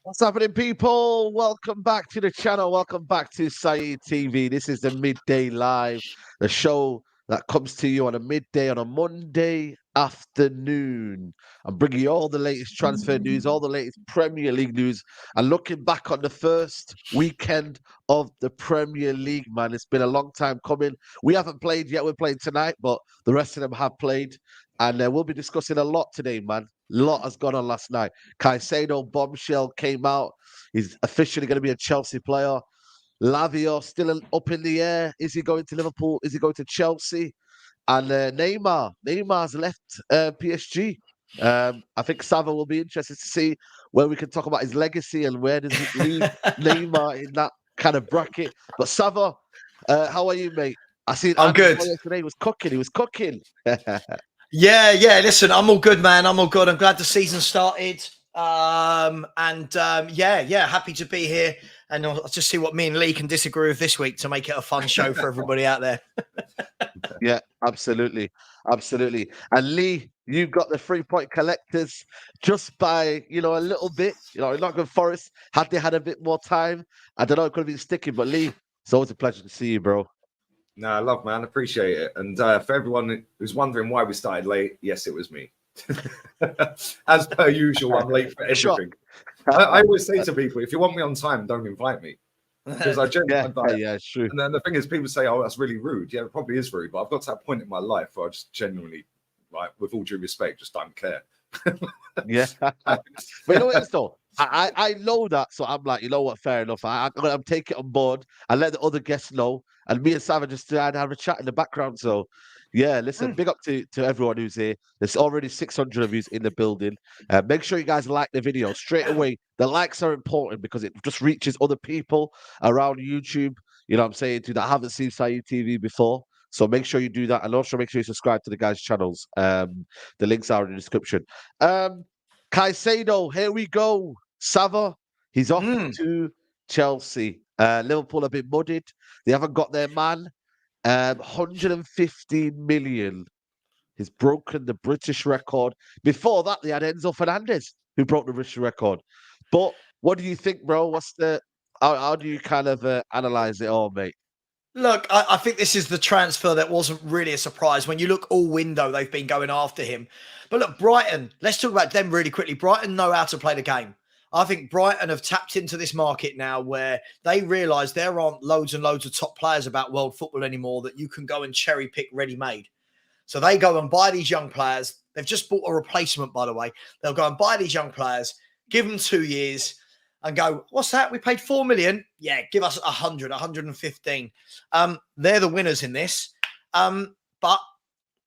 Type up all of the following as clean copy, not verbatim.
What's happening, people? Welcome back to the channel. Welcome back to Saeed TV. This is the Midday Live, the show that comes to you on a midday on a Monday afternoon. I'm bringing you all the latest transfer news, all the latest Premier League news, and looking back on the first weekend of the Premier League, man. It's been a long time coming. We haven't played yet. We're playing tonight, but the rest of them have played. And we'll be discussing a lot today, man. A lot has gone on last night. Caicedo bombshell came out. He's officially going to be a Chelsea player. Lavia still up in the air. Is he going to Liverpool? Is he going to Chelsea? And Neymar. Neymar's left PSG. I think Sava will be interested to see where we can talk about his legacy and where does it leave Neymar in that kind of bracket. But Sava, how are you, mate? I see. I'm good. Yesterday he was cooking. He was cooking. Yeah. Listen, I'm all good, man. I'm all good. I'm glad the season started. Happy to be here. And I'll just see what me and Lee can disagree with this week to make it a fun show for everybody out there. Yeah, absolutely. And Lee, you got the 3-point collectors just by, a little bit. Nottingham Forest, had they had a bit more time, I don't know, it could have been sticking. But Lee, it's always a pleasure to see you, bro. No, I love, man. Appreciate it. And for everyone who's wondering why we started late, yes, it was me. As per usual, I'm late for everything. I always say to people, if you want me on time, don't invite me. Because I genuinely it's true. And then the thing is, people say, oh, that's really rude. Yeah, it probably is rude. But I've got to that point in my life where I just genuinely, with all due respect, just don't care. Yeah. But you know what it is, though? I know that, so I'm like, you know what, fair enough. I'm taking it on board. I let the other guests know, and me and Sam just had a chat in the background. So, yeah, listen, big up to everyone who's here. There's already 600 of you in the building. Make sure you guys like the video straight away. The likes are important because it just reaches other people around YouTube. You know what I'm saying, that haven't seen Saeed TV before. So make sure you do that, and also make sure you subscribe to the guys' channels. The links are in the description. Caicedo, here we go. Sava, he's off to Chelsea. Liverpool have been muddied. They haven't got their man. 115 million. He's broken the British record. Before that, they had Enzo Fernandez, who broke the British record. But what do you think, bro? How do you kind of analyze it all, mate? Look, I think this is the transfer that wasn't really a surprise. When you look all window, they've been going after him. But look, Brighton, let's talk about them really quickly. Brighton know how to play the game. I think Brighton have tapped into this market now where they realise there aren't loads and loads of top players about world football anymore that you can go and cherry pick ready-made. So they go and buy these young players. They've just bought a replacement, by the way. They'll go and buy these young players, give them 2 years and go, what's that? We paid 4 million. Yeah, give us 100, 115. They're the winners in this. But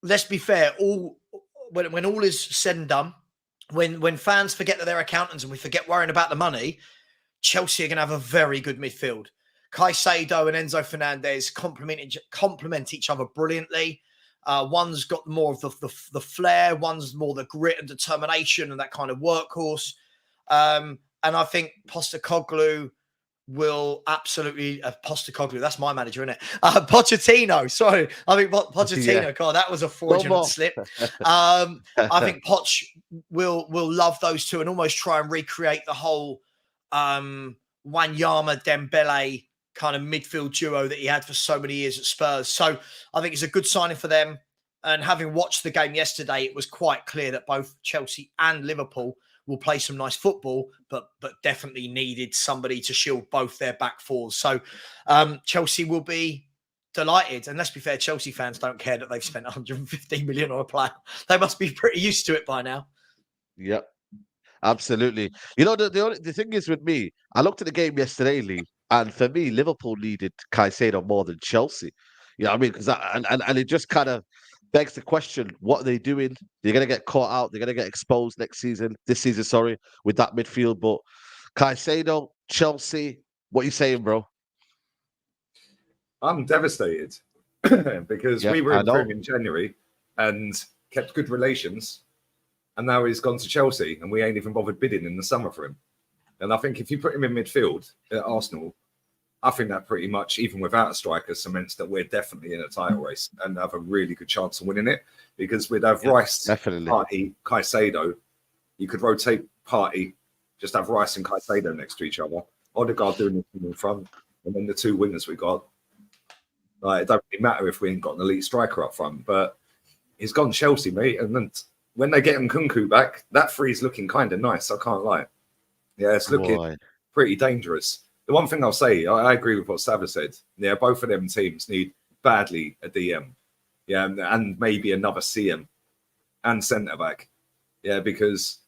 let's be fair, when all is said and done, when fans forget that they're accountants and we forget worrying about the money, Chelsea are going to have a very good midfield. Caicedo and Enzo Fernandez complement each other brilliantly. One's got more of the flair, one's more the grit and determination and that kind of workhorse. And I think Postecoglou will absolutely Postecoglou. That's my manager, isn't it? Pochettino. Sorry, I think Pochettino. Yeah. God, that was a fraudulent slip. I think Poch will love those two and almost try and recreate the whole Wanyama Dembele kind of midfield duo that he had for so many years at Spurs. So I think it's a good signing for them. And having watched the game yesterday, it was quite clear that both Chelsea and Liverpool will play some nice football, but definitely needed somebody to shield both their back fours. So Chelsea will be delighted. And let's be fair, Chelsea fans don't care that they've spent 115 million on a player. They must be pretty used to it by now. Yep, absolutely. You know, the thing is with me, I looked at the game yesterday, Lee, and for me, Liverpool needed Caicedo more than Chelsea. You know what I mean? Because and it just kind of begs the question, what are they doing? They're going to get caught out. They're going to get exposed this season, sorry, with that midfield. But Caicedo, Chelsea, what are you saying, bro? I'm devastated because we were in January and kept good relations. And now he's gone to Chelsea and we ain't even bothered bidding in the summer for him. And I think if you put him in midfield at Arsenal, I think that pretty much, even without a striker, cements that we're definitely in a title race and have a really good chance of winning it. Because we'd have Rice, Partey, Caicedo. You could rotate Partey, just have Rice and Caicedo next to each other. Odegaard doing the thing in front, and then the two wingers we got. Like, it don't really matter if we ain't got an elite striker up front, but he's gone Chelsea, mate. And then when they get Nkunku back, that three's looking kind of nice. I can't lie. Yeah, it's looking pretty dangerous. The one thing I'll say, I agree with what Sava said. Yeah, both of them teams need badly a DM. Yeah, and maybe another CM and centre-back. Yeah, because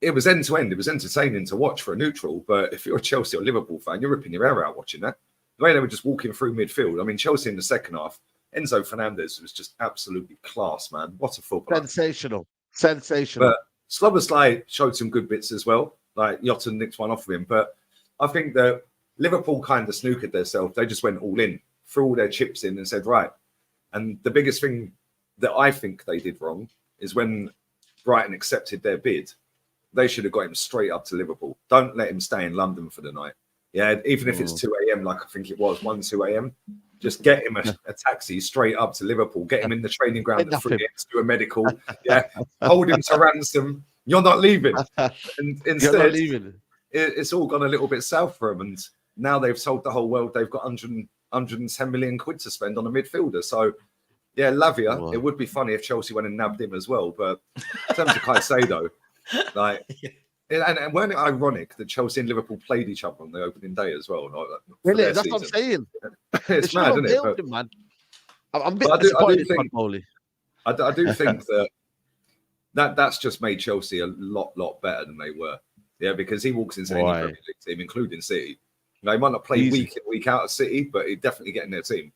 it was end-to-end. It was entertaining to watch for a neutral. But if you're a Chelsea or Liverpool fan, you're ripping your hair out watching that. The way they were just walking through midfield. I mean, Chelsea in the second half, Enzo Fernandez was just absolutely class, man. What a footballer. Sensational. But Szoboszlai showed some good bits as well. Like, Yotun nicked one off of him. But I think that Liverpool kind of snookered themselves. They just went all in, threw all their chips in and said, right. And the biggest thing that I think they did wrong is when Brighton accepted their bid, they should have got him straight up to Liverpool. Don't let him stay in London for the night. Yeah, even if it's 2 a.m., like I think it was, 2 a.m., just get him a taxi straight up to Liverpool. Get him in the training ground at 3 a.m. to do a medical. Yeah, hold him to ransom. You're not leaving. And instead, you're not leaving. It's all gone a little bit south for them. And now they've told the whole world they've got 110 million quid to spend on a midfielder. So, yeah, Lavia, it would be funny if Chelsea went and nabbed him as well. But in terms of Caicedo, like, and weren't it ironic that Chelsea and Liverpool played each other on the opening day as well? Really? That's what I'm saying. It's mad, isn't it? But, man. I'm a bit disappointed. I do think that's just made Chelsea a lot better than they were. Yeah, because he walks into any Premier League team, including City. They might not play week in, week out at City, but he'd definitely get in their team.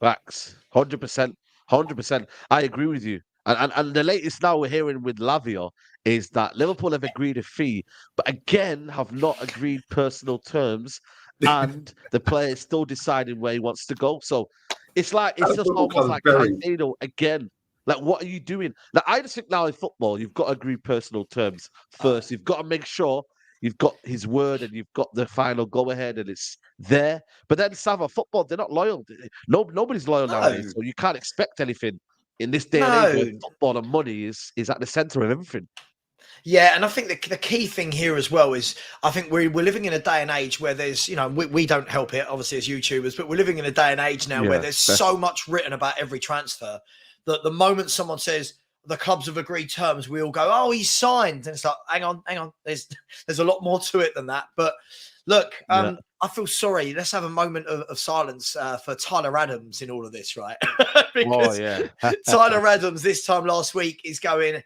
Facts. 100%. 100%. I agree with you. And the latest now we're hearing with Lavia is that Liverpool have agreed a fee, but again have not agreed personal terms, and the player is still deciding where he wants to go. So it's just almost like Caicedo again. Like, what are you doing? Like, I just think now in football, you've got to agree personal terms first. You've got to make sure you've got his word and you've got the final go-ahead and it's there. But then, Sava, football, they're not loyal. Nobody's loyal nowadays, so you can't expect anything in this day and age where football and money is at the centre of everything. Yeah, and I think the key thing here as well is I think we're living in a day and age where there's, we don't help it, obviously, as YouTubers, but we're living in a day and age now where there's so much written about every transfer that the moment someone says, the clubs have agreed terms, we all go, "Oh, he's signed," and it's like, hang on. There's a lot more to it than that. But look, I feel sorry. Let's have a moment of silence for Tyler Adams in all of this, right? Because Tyler Adams this time last week is going,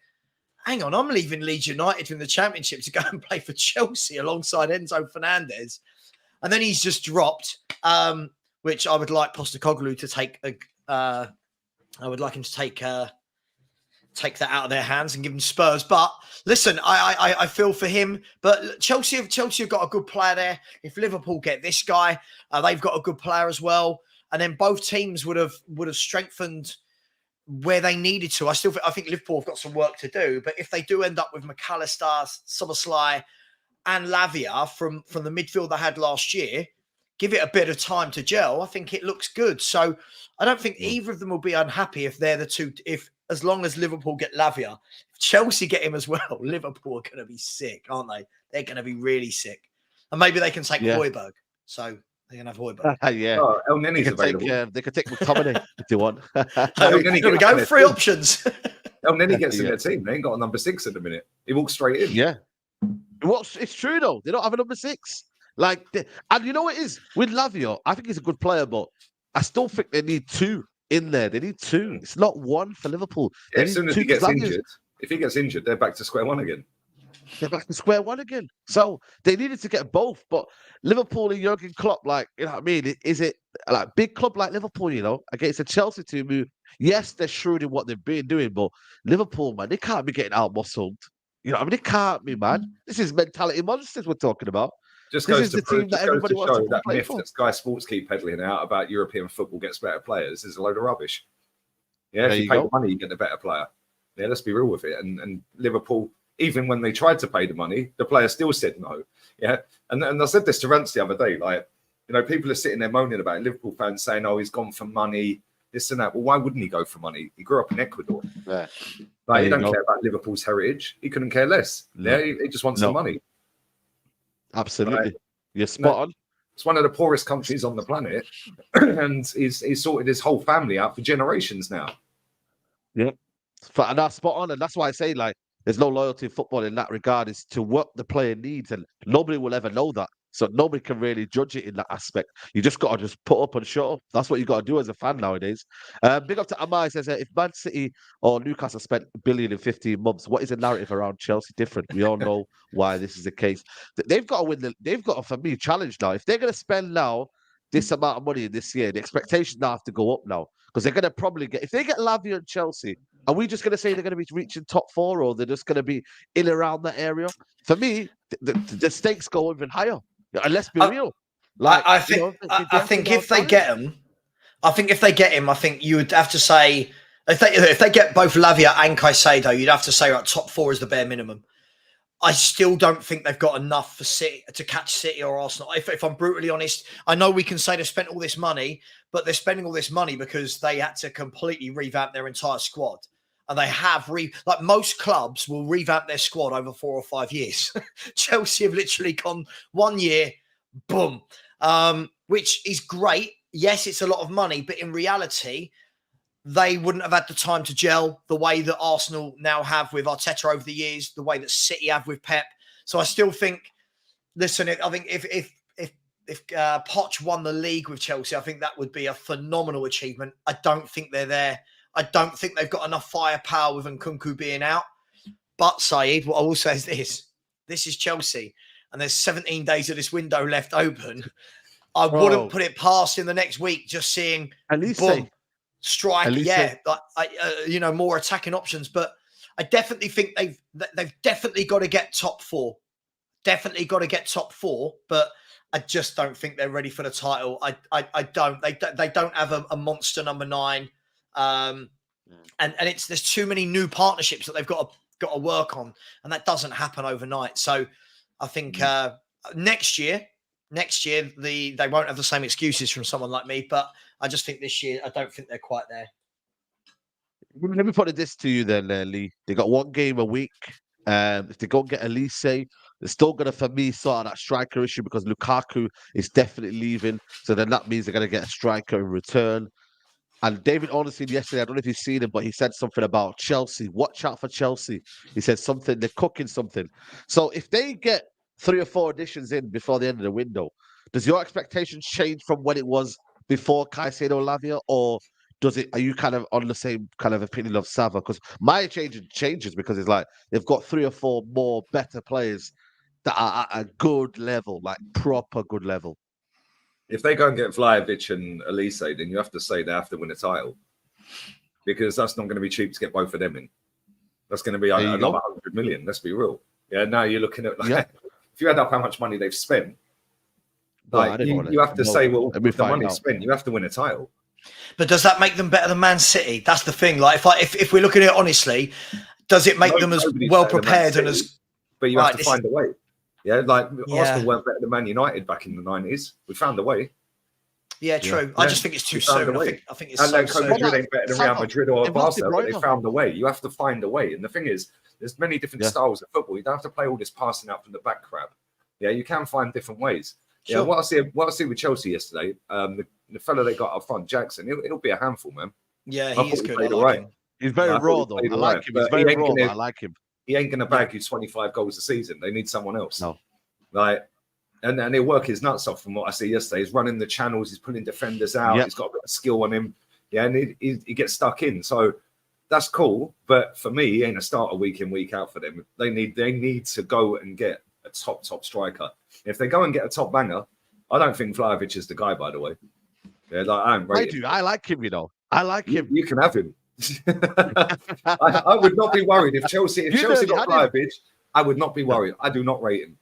hang on, I'm leaving Leeds United in the Championship to go and play for Chelsea alongside Enzo Fernandez. And then he's just dropped, which I would like Postecoglou to take. I would like him to take that out of their hands and give them Spurs. But listen, I feel for him. But Chelsea have got a good player there. If Liverpool get this guy, they've got a good player as well. And then both teams would have strengthened where they needed to. I think Liverpool have got some work to do. But if they do end up with McAllister, Szoboszlai, and Lavia from the midfield they had last year, give it a bit of time to gel, I think it looks good. So I don't think either of them will be unhappy if they're the two. As long as Liverpool get Lavia, if Chelsea get him as well, Liverpool are going to be sick, aren't they? They're going to be really sick. And maybe they can take Højbjerg. So they can have Højbjerg. Oh, El Nenny's available. They could take McTominay if they want. There we go. 3 options. El Nenny gets in their team. They ain't got a number 6 at the minute. He walks straight in. Yeah. It's true, though. They don't have a number 6. And you know what it is? With Lavia, I think he's a good player, but I still think they need 2 in there. They need 2. It's not 1 for Liverpool. As soon as he gets injured, if he gets injured, they're back to square one again. They're back to square one again. So they needed to get both. But Liverpool and Jurgen Klopp, you know what I mean? Is it like big club like Liverpool, against a Chelsea team who, yes, they're shrewd in what they've been doing, but Liverpool, man, they can't be getting out-muscled. You know what I mean? They can't be, man. This is mentality monsters we're talking about. Just goes to prove, that everybody wants to that myth that Sky Sports keep peddling out about European football gets better players is a load of rubbish. Yeah, if you pay the money, you get a better player. Yeah, let's be real with it. And Liverpool, even when they tried to pay the money, the player still said no. Yeah, and I said this to Rance the other day. People are sitting there moaning about it. Liverpool fans saying, "Oh, he's gone for money, this and that." Well, why wouldn't he go for money? He grew up in Ecuador. Yeah. He don't care about Liverpool's heritage. He couldn't care less. No. Yeah, he just wants the money. Absolutely. You're spot on. It's one of the poorest countries on the planet, and he's sorted his whole family out for generations now. Yeah, and that's spot on, and that's why I say there's no loyalty in football in that regard. Is to what the player needs, and nobody will ever know that. So nobody can really judge it in that aspect. You just got to just put up and shut up. That's what you got to do as a fan nowadays. Big up to Amai says, if Man City or Newcastle spent $1 billion in 15 months, what is the narrative around Chelsea different? We all know why this is the case. They've got to win. They've got to, for me, challenge now. If they're going to spend now this amount of money this year, the expectations now have to go up now because they're going to probably get. If they get Lavia and Chelsea, are we just going to say they're going to be reaching top 4 or they're just going to be in around that area? For me, the stakes go even higher. And let's be real. I think if they get him, I think you would have to say if they get both Lavia and Caicedo, you'd have to say top 4 is the bare minimum. I still don't think they've got enough for City to catch City or Arsenal. If I'm brutally honest, I know we can say they've spent all this money, but they're spending all this money because they had to completely revamp their entire squad. And they have most clubs will revamp their squad over 4 or 5 years. Chelsea have literally gone 1 year, boom, which is great. Yes, it's a lot of money, but in reality, they wouldn't have had the time to gel the way that Arsenal now have with Arteta over the years, the way that City have with Pep. So I still think, listen, I think if Poch won the league with Chelsea, I think that would be a phenomenal achievement. I don't think they're there. I don't think they've got enough firepower with Nkunku being out. But, Saeed, what I will say is this is Chelsea, and there's 17 days of this window left open. I wouldn't put it past in the next week just seeing, boom, strike, more attacking options. But I definitely think they've definitely got to get top 4. Definitely got to get top 4, but I just don't think they're ready for the title. I don't. They don't have a monster number 9. And there's too many new partnerships that they've got to work on, and that doesn't happen overnight. So I think next year they won't have the same excuses from someone like me, but I just think this year I don't think they're quite there. Let me put this to you then, Lee. They got 1 game a week. If they go and get Elise, they're still going to, for me, sort out that striker issue because Lukaku is definitely leaving. So then that means they're going to get a striker in return. And David Ornstein yesterday, I don't know if you've seen him, but he said something about Chelsea. Watch out for Chelsea. He said something, they're cooking something. So if they get 3 or 4 additions in before the end of the window, does your expectations change from when it was before Caicedo Lavia, or are you kind of on the same kind of opinion of Sava? Because my changes because it's like they've got 3 or 4 more better players that are at a good level, like proper good level. If they go and get Vlahovic and Easeh, then you have to say they have to win a title, because that's not going to be cheap to get both of them in. That's going to be another 100 million. Let's be real. Yeah, now you're looking at if you add up how much money they've spent, like you have to say, well, with the money spent, you have to win a title. But does that make them better than Man City? That's the thing. Like, if we're looking at it honestly, does it make them as well prepared and as? But you have to find a way. Yeah, like Arsenal weren't better than Man United back in the 90s. We found a way. Yeah, true. I just think it's too soon. I think it's so soon. Madrid ain't better than Real Madrid or Barca, but they found a way. You have to find a way. And the thing is, there's many different styles of football. You don't have to play all this passing out from the back crap. Yeah, you can find different ways. Sure. Yeah, what I see with Chelsea yesterday, the fella they got up front, Jackson, he'll be a handful, man. Yeah, he is good. I like him. He's very raw, though. I like him. He's very raw. I like him. He ain't going to bag you 25 goals a season. They need someone else. No. Like, and he'll work his nuts off from what I see yesterday. He's running the channels. He's pulling defenders out. He's got a bit of skill on him. Yeah, and he gets stuck in. So that's cool. But for me, he ain't a starter week in, week out for them. They need to go and get a top striker. If they go and get a top banger, I don't think Vlahovic is the guy, by the way. Yeah, like, I do. I like him, I like him. You can have him. I would not be worried if Chelsea got Vlahovic. I would not be worried. I do not rate him.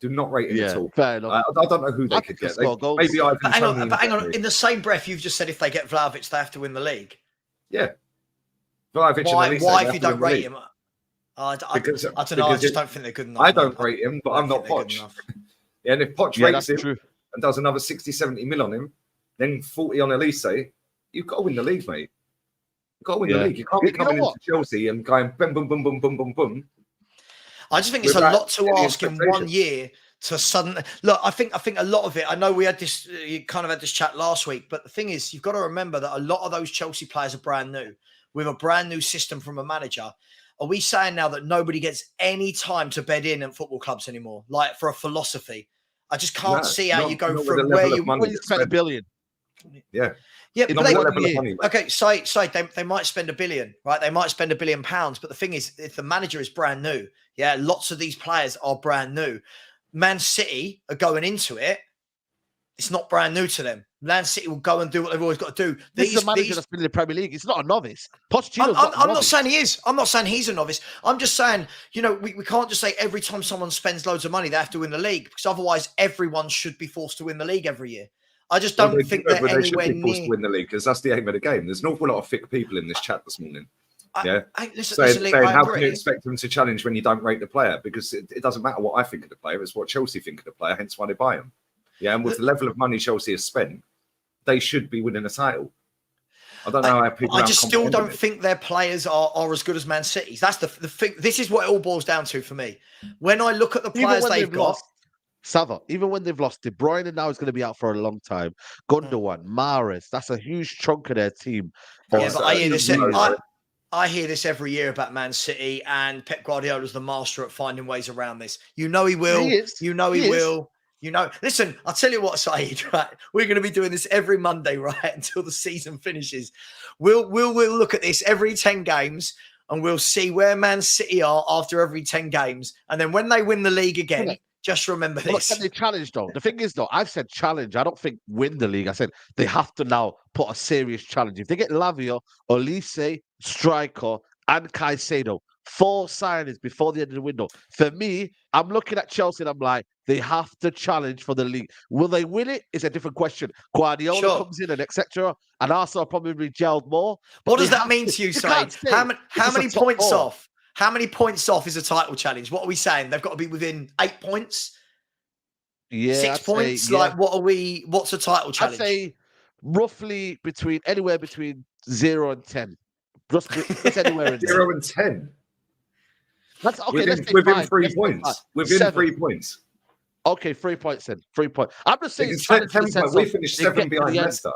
Do not rate him at all. Fair enough. I don't know who they could get. Maybe Ivan Toney. But hang on. In the same breath, you've just said if they get Vlahovic, they have to win the league. Yeah. Vlahovic why if you don't rate him? I don't know. I just don't think they're good enough. I don't rate him, but I'm not Poch. Yeah, and if Poch rates him and does another 60, 70 mil on him, then 40 on Easeh, you've got to win the league, mate. You've got to win the league. You can't be coming into Chelsea and going boom, boom, boom, boom, boom, boom, boom. I just think it's a lot to ask in 1 year to suddenly look. I think a lot of it. I know we had this. You kind of had this chat last week, but the thing is, you've got to remember that a lot of those Chelsea players are brand new, with a brand new system from a manager. Are we saying now that nobody gets any time to bed in at football clubs anymore, like for a philosophy? I just can't see how you go from where you spent $1 billion. Yeah. Yeah, but they might spend $1 billion, right? They might spend £1 billion, but the thing is, if the manager is brand new, lots of these players are brand new. Man City are going into it. It's not brand new to them. Man City will go and do what they've always got to do. This is a manager that's been in the Premier League. It's not a novice. I'm not saying he is. I'm not saying he's a novice. I'm just saying, we can't just say every time someone spends loads of money, they have to win the league, because otherwise everyone should be forced to win the league every year. I just don't think they're anywhere should be forced near to win the league, because that's the aim of the game. There's an awful lot of thick people in this chat this morning. Listen, how can you expect them to challenge when you don't rate the player? Because it doesn't matter what I think of the player; it's what Chelsea think of the player. Hence why they buy him. Yeah, and with the level of money Chelsea has spent, they should be winning a title. I don't know how people. I just still don't think their players are as good as Man City's. That's the thing. This is what it all boils down to for me. When I look at the players they've got. Sava, even when they've lost, De Bruyne now is going to be out for a long time. Gundogan, Mahrez, that's a huge chunk of their team. Yeah, but I hear this every year about Man City, and Pep Guardiola's the master at finding ways around this. You know he will. He will. Listen, I'll tell you what, Saeed, right? We're going to be doing this every Monday, right, until the season finishes. We'll look at this every 10 games, and we'll see where Man City are after every 10 games. And then when they win the league again, just remember this. Can they challenge, though? The thing is, though, I've said challenge. I don't think win the league. I said they have to now put a serious challenge. If they get Lavia, Easeh, striker, and Caicedo, 4 signings before the end of the window. For me, I'm looking at Chelsea and I'm like, they have to challenge for the league. Will they win it? Is a different question. Guardiola comes in and etc. And Arsenal probably gelled more. What does that mean to you, Saeed? How many points off? How many points off is a title challenge? What are we saying? They've got to be within 8 points? Yeah. 6 points? Say, like, what's a title challenge? I'd say roughly anywhere between 0 and 10. It's anywhere in 0 and 10. That's okay. Within 3 points. Within 3 points. Okay, 3 points then. 3 points. I'm just saying. We finished 7 behind Leicester.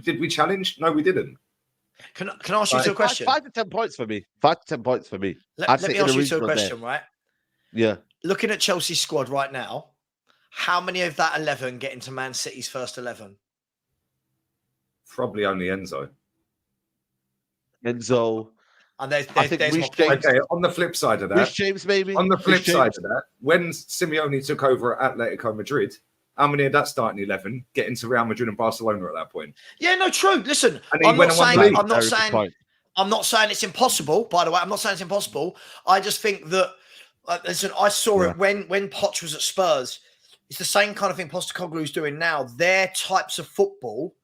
Did we challenge? No, we didn't. Can I ask you a question? 5 to 10 points for me. 5 to 10 points for me. Let me ask you a question, right? Yeah. Looking at Chelsea's squad right now, how many of that 11 get into Man City's first 11? Probably only Enzo. And there's I think my Reece point. James. Okay, on the flip side of that, Reece James, maybe. on the flip Reece side James. of that, when Simeone took over at Atletico Madrid, how many of that starting 11 get into Real Madrid and Barcelona at that point? Yeah, no, true. Listen, And he went and won the league. I'm not saying it's impossible, by the way. I'm not saying it's impossible. I just think that, listen, I saw it when Poch was at Spurs. It's the same kind of thing Postecoglou's doing now. Their types of football,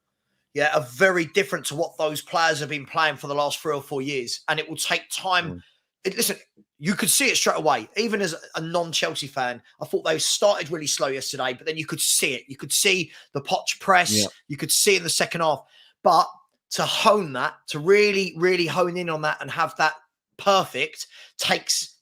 are very different to what those players have been playing for the last 3 or 4 years. And it will take time. Listen, you could see it straight away. Even as a non-Chelsea fan, I thought they started really slow yesterday, but then you could see it. You could see the Poch press. Yeah. You could see it in the second half. But to hone that, to really, really hone in on that and have that perfect takes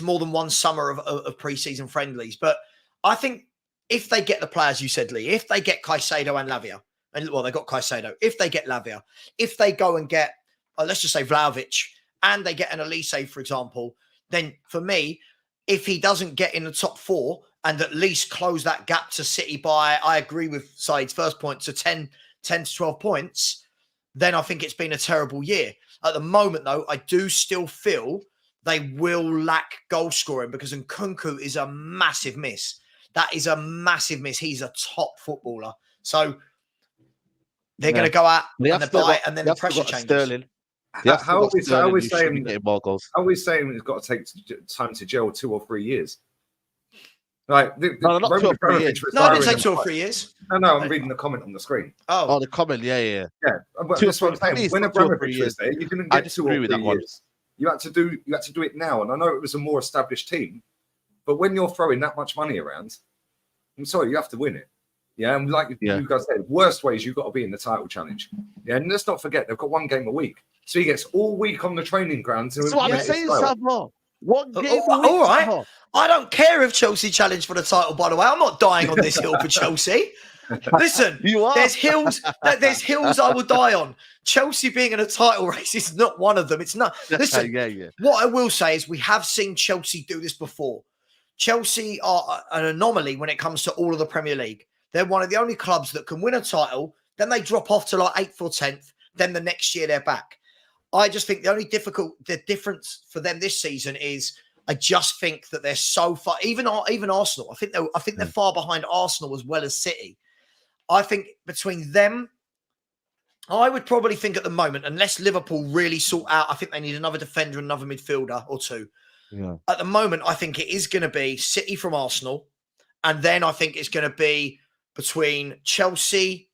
more than one summer of pre-season friendlies. But I think if they get the players you said, Lee, if they get Caicedo and Lavia, and well, they got Caicedo, if they get Lavia, if they go and get, let's just say Vlahovic, and they get an Elise, for example, then for me, if he doesn't get in the top 4 and at least close that gap to City by, I agree with Said's first point, to 10 to 12 points, then I think it's been a terrible year. At the moment, though, I do still feel they will lack goal scoring because Nkunku is a massive miss. That is a massive miss. He's a top footballer. So they're going to go out and they buy, and then the pressure changes. Sterling. How are we saying it's got to take time to gel 2 or 3 years? Like, not 2 or 3 years. No, I didn't say 2 or 3 years. No, I'm reading the comment on the screen. Oh, the comment, yeah. That's what I'm saying. When Abramovich was there, you didn't get 2 or 3 years. You had to do it now. And I know it was a more established team, but when you're throwing that much money around, I'm sorry, you have to win it. Yeah, and like you guys said, worst ways you've got to be in the title challenge. Yeah, and let's not forget they've got 1 game a week, so he gets all week on the training ground. That's what I'm saying, Savmo. 1 game a week. All right, I don't care if Chelsea challenge for the title. By the way, I'm not dying on this hill for Chelsea. Listen, you are. There's hills I will die on. Chelsea being in a title race is not one of them. It's not. Listen, what I will say is we have seen Chelsea do this before. Chelsea are an anomaly when it comes to all of the Premier League. They're one of the only clubs that can win a title, then they drop off to like 8th or 10th, then the next year they're back. I just think the difference for them this season is I just think that they're so far, even Arsenal, I think they're far behind Arsenal as well as City. I think between them, I would probably think at the moment, unless Liverpool really sort out, I think they need another defender, another midfielder or 2. Yeah. At the moment, I think it is going to be City from Arsenal, and then I think it's going to be between Chelsea,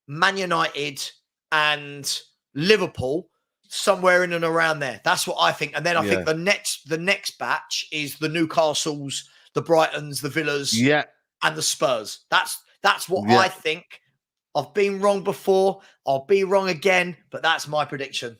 Man United, and Liverpool, somewhere in and around there. That's what I think. And then I think the next batch is the Newcastles, the Brightons, the Villas, and the Spurs. That's what I think. I've been wrong before. I'll be wrong again, but that's my prediction.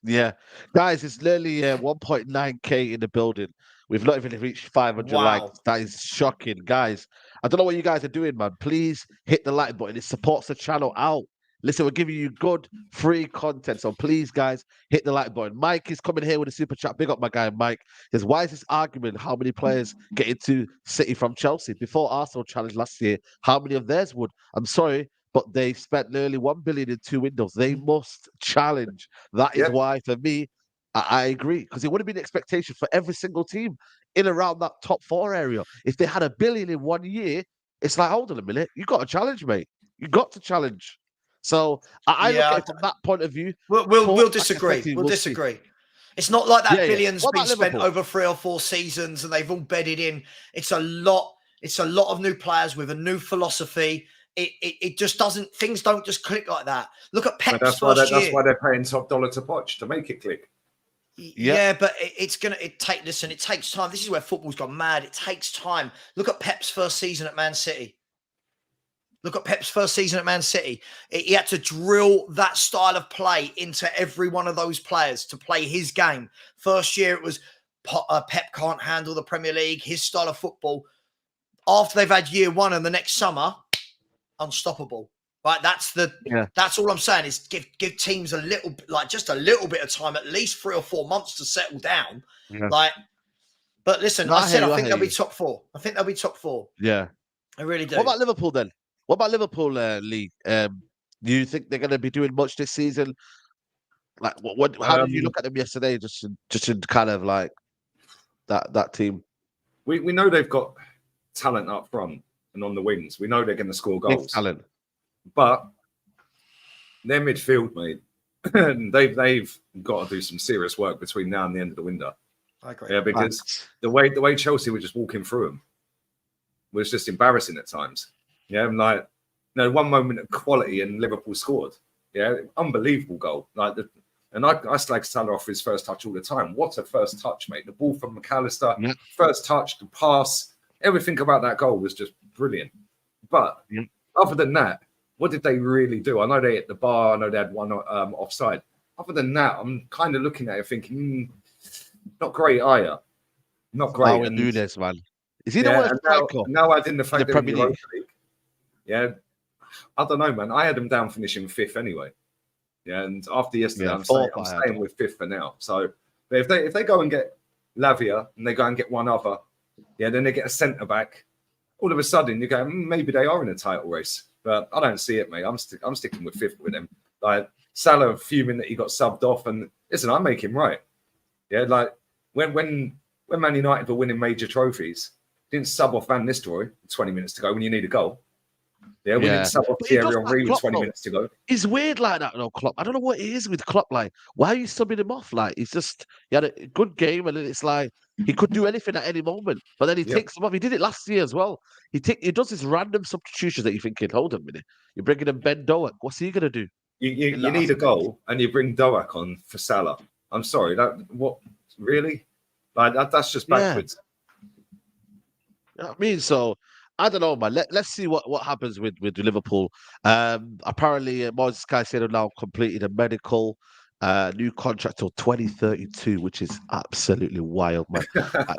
Yeah. Guys, it's literally 1.9K in the building. We've not even reached 500 likes. That is shocking, guys. I don't know what you guys are doing, man. Please hit the like button. It supports the channel out. Listen, we're giving you good, free content. So please, guys, hit the like button. Mike is coming here with a super chat. Big up my guy, Mike. Because why is this argument how many players get into City from Chelsea? Before Arsenal challenged last year, how many of theirs would? I'm sorry, but they spent nearly 1 billion in 2 windows. They must challenge. That is why, for me, I agree. Because it would have been an expectation for every single team in around that top 4 area. If they had 1 billion in 1 year, it's like, hold on a minute. You got to challenge, mate. You got to challenge. So I look at it from that point of view. We'll disagree. We'll disagree. It's not like that billion's been spent over 3 or 4 seasons and they've all bedded in. It's a lot. It's a lot of new players with a new philosophy. It just doesn't. Things don't just click like that. Look at Pep's first year. That's why they're paying top dollar to Poch to make it click. Yeah, but it takes time. This is where football's gone mad. It takes time. Look at Pep's first season at Man City. He had to drill that style of play into every one of those players to play his game. First year, it was Pep can't handle the Premier League, his style of football. After they've had year 1 and the next summer, unstoppable. Right, that's all I'm saying is give teams a little, like just a little bit of time, at least 3 or 4 months to settle down. Yeah. Like, but listen, No, I said I I think hear they'll be you. top 4. I think they'll be top 4. Yeah. I really do. What about Liverpool then? What about Liverpool, Lee? Do you think they're going to be doing much this season? Like, how did you look at them yesterday? Just in kind of like that team. We know they've got talent up front and on the wings. We know they're going to score goals. Big talent. But their midfield, mate, they've got to do some serious work between now and the end of the window. I agree. Yeah, because the way Chelsea were just walking through them was just embarrassing at times. Yeah, and like, one moment of quality and Liverpool scored. Yeah, unbelievable goal. And I slag Salah off his first touch all the time. What a first touch, mate. The ball from McAllister, first touch, the pass, everything about that goal was just brilliant. But other than that, what did they really do? I know they hit the bar. I know they had one offside. Other than that, I'm kind of looking at it thinking, not great, are you? Not great. How we do this, man. Is he the worst striker? Now I didn't the fact the that Premier League. Yeah, I don't know, man. I had them down finishing 5th anyway. Yeah, and after yesterday, I'm staying with 5th for now. So, but if they go and get Lavia and they go and get one other, then they get a centre back. All of a sudden, you go, maybe they are in a title race. But I don't see it, mate. I'm sticking with 5th with them. Like Salah fuming that he got subbed off, and listen, I make him right. Yeah, like when Man United were winning major trophies, didn't sub off Van Nistelrooy 20 minutes to go when you need a goal. Yeah, we didn't sub off Thierry Henry with 20 minutes to go. He's weird like that, though, Klopp. I don't know what it is with Klopp. Like, why are you subbing him off? Like, he had a good game, and then it's like he could do anything at any moment. But then he takes them off. He did it last year as well. He does this random substitutions that you're thinking, hold on a minute, you're bringing in Ben Doak. What's he gonna do? You need a goal, and you bring Doak on for Salah. I'm sorry, what really? Like that's just backwards. You know what I mean? So I don't know, man. Let's see what happens with Liverpool. Apparently, Moises Caicedo now completed a medical new contract till 2032, which is absolutely wild, man.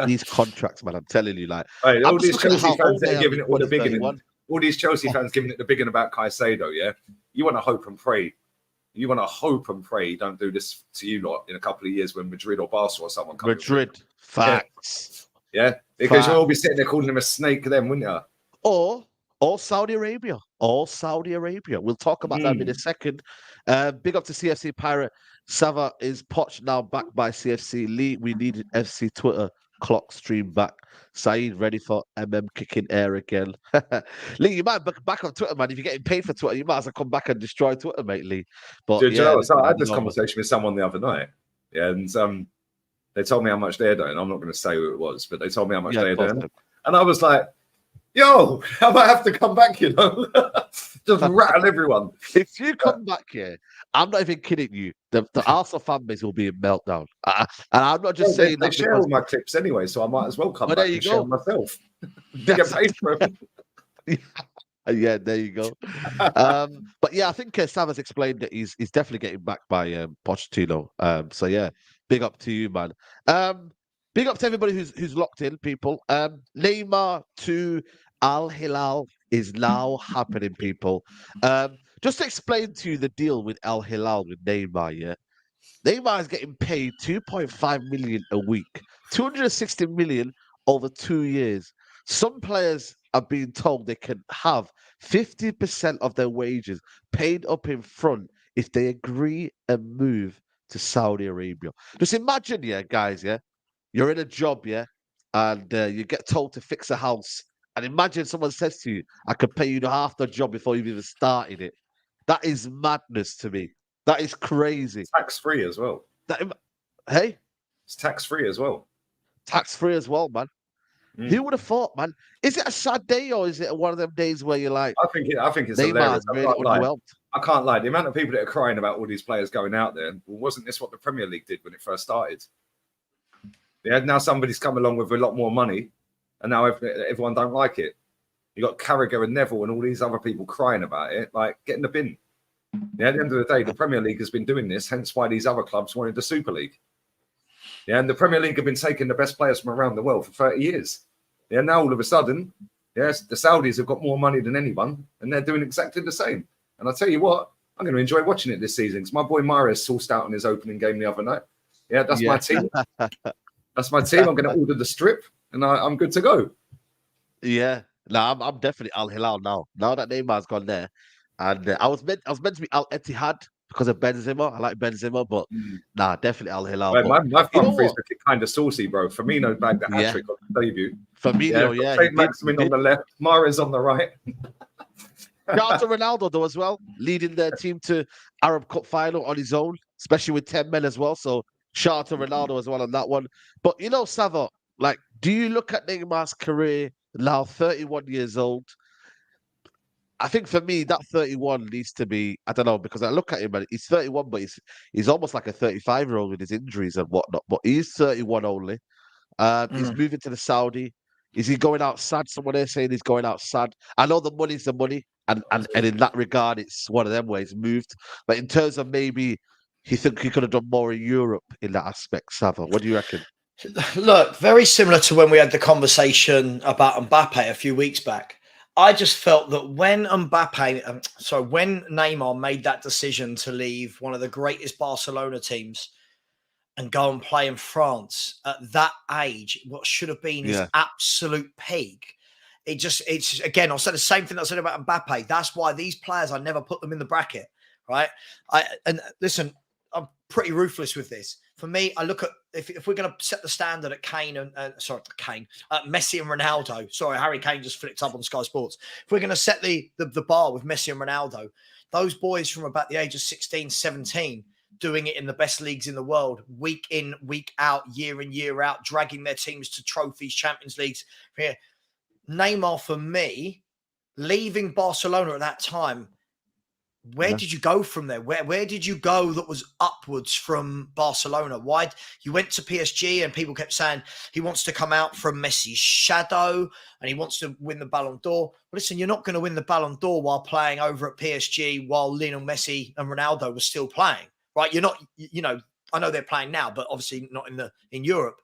These contracts, man, I'm telling you, like, all these Chelsea fans that are giving it all the big one. All these Chelsea fans giving it the big one about Caicedo, yeah. You want to hope and pray. You want to hope and pray he don't do this to you lot in a couple of years when Madrid or Barcelona or someone comes. Madrid, facts. Yeah, because you'll all be sitting there calling him a snake then, wouldn't you? Or Saudi Arabia. We'll talk about that in a second. Big up to CFC Pirate. Sava is Poch now backed by CFC. Lee, we needed FC Twitter clock stream back. Saeed ready for kicking air again. Lee, you might back on Twitter, man. If you're getting paid for Twitter, you might as well come back and destroy Twitter, mate, Lee. But Dude, so I had this conversation with someone the other night. Yeah, and they told me how much they're doing. I'm not going to say who it was, but they told me how much they're doing. And I was like, yo, I might have to come back, you know. Just rattle everyone. If you come back here, I'm not even kidding you. The Arsenal fan base will be in meltdown. And I'm not just saying they share all my clips anyway, so I might as well come back and share myself. Get paid for it. Yeah, there you go. But yeah, I think Sava's explained that he's definitely getting backed by Pochettino. So yeah, big up to you, man. Big up to everybody who's locked in, people. Neymar to Al Hilal is now happening, people. Just to explain to you the deal with Al Hilal with Neymar, yeah. Neymar is getting paid 2.5 million a week, 260 million over 2 years. Some players are being told they can have 50% of their wages paid up in front if they agree and move to Saudi Arabia. Just imagine, yeah, guys, yeah, you're in a job, yeah, and you get told to fix a house. And imagine someone says to you, I could pay you half the job before you've even started it. That is madness to me. That is crazy. Tax-free as well. Hey? It's tax-free as well. Tax-free as well, man. Who would have thought, man? Is it a sad day or is it one of them days where you're like, I think it's hilarious. I can't lie. The amount of people that are crying about all these players going out there, well, wasn't this what the Premier League did when it first started? Yeah, now somebody's come along with a lot more money, and now everyone don't like it. You got Carragher and Neville and all these other people crying about it, like get in the bin. Yeah, at the end of the day, the Premier League has been doing this, hence why these other clubs wanted the Super League. Yeah, and the Premier League have been taking the best players from around the world for 30 years. Yeah, now all of a sudden, yes, the Saudis have got more money than anyone, and they're doing exactly the same. And I'll tell you what, I'm going to enjoy watching it this season because my boy Mahrez sourced out on his opening game the other night. Yeah, that's my team. That's my team. I'm going to order the strip, and I'm good to go. Yeah, no, I'm definitely Al Hilal now. Now that Neymar's gone there, and I was meant to be Al Ittihad because of Benzema. I like Benzema, but nah, definitely Al Hilal. Right, But my you know front three's what? looking kind of saucy, bro. Firmino bagged the hat trick on the debut. Firmino, yeah, Saint Maximin on the left, Mahrez on the right. Shout out to Ronaldo though as well, leading their team to Arab Cup final on his own, especially with 10 men as well. So shout out to Ronaldo as well on that one. But you know, Savo, like, do you look at Neymar's career now, 31 years old? I think for me, that 31 needs to be, I don't know, because I look at him and he's 31, but he's almost like a 35-year-old with his injuries and whatnot. But he's 31 only. He's moving to the Saudi. Is he going out sad? Someone there saying he's going out sad. I know the money's the money, and in that regard, it's one of them where he's moved. But in terms of maybe he think he could have done more in Europe in that aspect, Sava, what do you reckon? Look, very similar to when we had the conversation about Mbappe a few weeks back. I just felt that when when Neymar made that decision to leave one of the greatest Barcelona teams and go and play in France at that age, what should have been his absolute peak. It's again, I'll say the same thing that I said about Mbappe. That's why these players, I never put them in the bracket, right? And listen, I'm pretty ruthless with this. For me, I look at, if we're going to set the standard at Messi and Ronaldo. Sorry, Harry Kane just flicked up on Sky Sports. If we're going to set the bar with Messi and Ronaldo, those boys from about the age of 16, 17, doing it in the best leagues in the world, week in, week out, year in, year out, dragging their teams to trophies, Champions Leagues. Here, Neymar, for me, leaving Barcelona at that time, where did you go from there? Where did you go that was upwards from Barcelona? Why you went to PSG and people kept saying he wants to come out from Messi's shadow and he wants to win the Ballon d'Or. Well, listen, you're not going to win the Ballon d'Or while playing over at PSG while Lionel Messi and Ronaldo were still playing, right? You're not, I know they're playing now, but obviously not in Europe.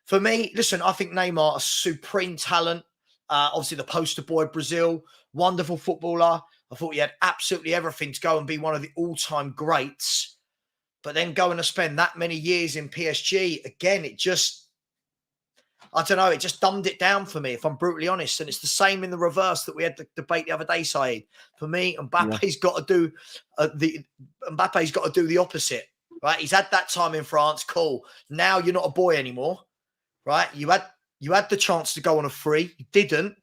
For me, listen, I think Neymar, a supreme talent. Obviously the poster boy of Brazil, wonderful footballer. I thought he had absolutely everything to go and be one of the all-time greats. But then going to spend that many years in PSG, again, it just dumbed it down for me, if I'm brutally honest. And it's the same in the reverse that we had the debate the other day, Saeed. For me, Mbappe's got to do the opposite, right? He's had that time in France, cool. Now you're not a boy anymore, right? You had the chance to go on a free, you didn't.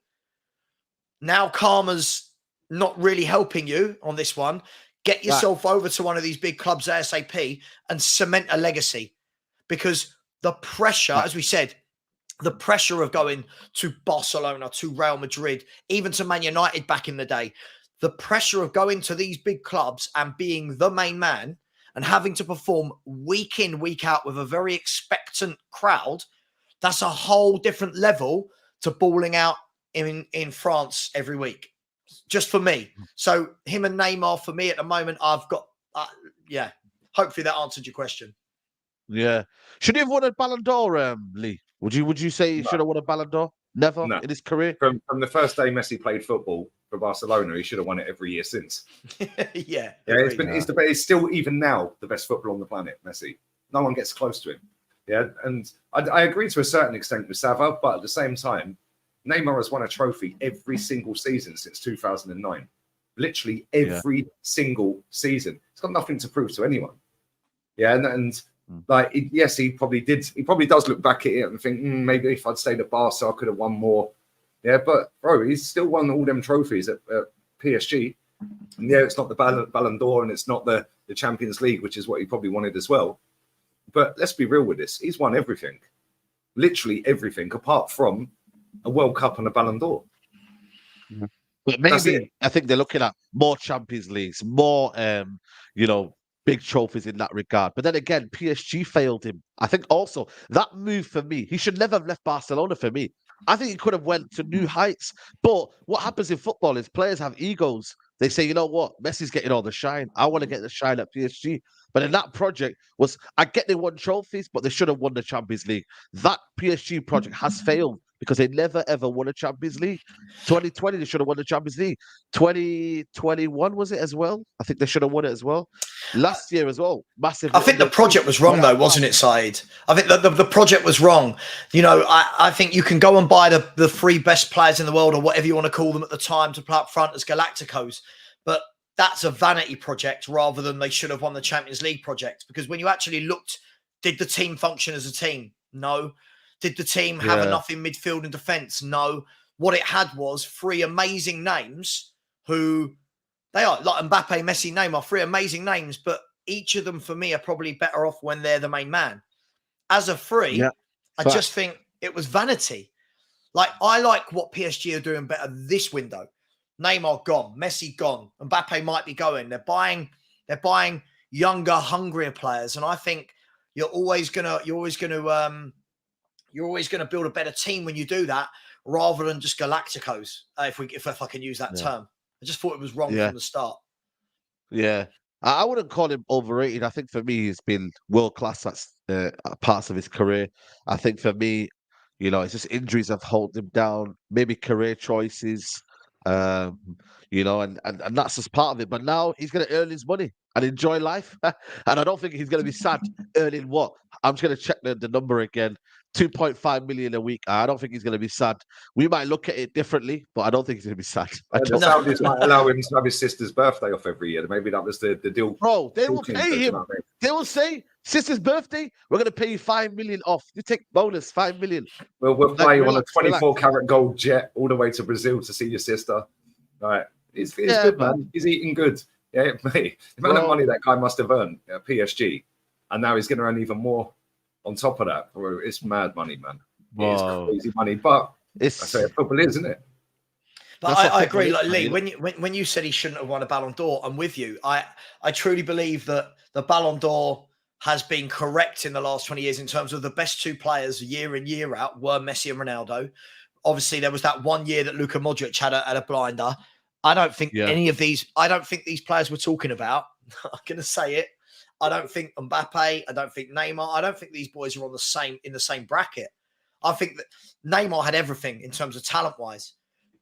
Now karma's not really helping you on this one. Get yourself over to one of these big clubs ASAP and cement a legacy, because the pressure, as we said, the pressure of going to Barcelona, to Real Madrid, even to Man United back in the day, the pressure of going to these big clubs and being the main man and having to perform week in, week out with a very expectant crowd, that's a whole different level to balling out in France every week. Just for me. So him and Neymar, for me at the moment, I've got, hopefully that answered your question. Yeah. Should he have won a Ballon d'Or, Lee? Would you say he should have won a Ballon d'Or? Never in his career? From the first day Messi played football for Barcelona, he should have won it every year since. He's still, even now, the best footballer on the planet, Messi. No one gets close to him. Yeah, and I agree to a certain extent with Sava, but at the same time, Neymar has won a trophy every single season since 2009. Literally every single season. He's got nothing to prove to anyone. Yeah, yes, he probably did. He probably does look back at it and think, maybe if I'd stayed at Barca, I could have won more. Yeah, but bro, he's still won all them trophies at PSG. And yeah, it's not the Ballon d'Or and it's not the Champions League, which is what he probably wanted as well. But let's be real with this. He's won everything. Literally everything, apart from a World Cup and a Ballon d'Or. But maybe I think they're looking at more Champions Leagues, more big trophies in that regard. But then again, PSG failed him. I think also that move for me, he should never have left Barcelona for me. I think he could have went to new heights. But what happens in football is players have egos. They say, you know what, Messi's getting all the shine. I want to get the shine at PSG. But in that project I get they won trophies, but they should have won the Champions League. That PSG project has failed because they never ever won a Champions League. 2020 they should have won the Champions League. 2021 was it as well? I think they should have won it as well. Last year as well, massively. I think the project was wrong though, wasn't it, Saeed? I think the project was wrong. You know, I think you can go and buy the three best players in the world, or whatever you want to call them at the time, to play up front as Galacticos, but that's a vanity project rather than they should have won the Champions League project. Because when you actually looked, did the team function as a team? No. Did the team have enough in midfield and defence? No. What it had was three amazing names who they are, like Mbappe, Messi, Neymar, three amazing names, but each of them for me are probably better off when they're the main man. As a three, I just think it was vanity. Like, I like what PSG are doing better this window. Neymar gone, Messi gone, Mbappe might be going. They're buying younger, hungrier players, and I think you're always gonna build a better team when you do that, rather than just Galacticos. If I can use that term, I just thought it was wrong from the start. Yeah, I wouldn't call him overrated. I think for me, he's been world class at parts of his career. I think for me, you know, it's just injuries have held him down. Maybe career choices. You know, and that's just part of it. But now he's going to earn his money and enjoy life. And I don't think he's going to be sad earning what? I'm just going to check the number again. 2.5 million a week. I don't think he's going to be sad. We might look at it differently, but I don't think he's going to be sad. The Saudis might allow him to have his sister's birthday off every year. Maybe that was the deal. Bro, they will pay him. They will say, sister's birthday, we're going to pay you 5 million off. You take bonus, 5 million. We'll fly you on a 24-carat gold jet all the way to Brazil to see your sister. Right. It's good, man. He's eating good. Yeah, mate. The amount of money that guy must have earned at PSG, and now he's going to earn even more on top of that. It's mad money, man. It's crazy money, but that's what football is, isn't it? But I agree. Like Lee, when you said he shouldn't have won a Ballon d'Or, I'm with you. I truly believe that the Ballon d'Or has been correct in the last 20 years in terms of the best two players year in, year out were Messi and Ronaldo. Obviously, there was that 1 year that Luka Modric had a blinder. I don't think any of these, I don't think these players we're talking about, I'm going to say it, I don't think Mbappe, I don't think Neymar, I don't think these boys are in the same bracket. I think that Neymar had everything in terms of talent-wise,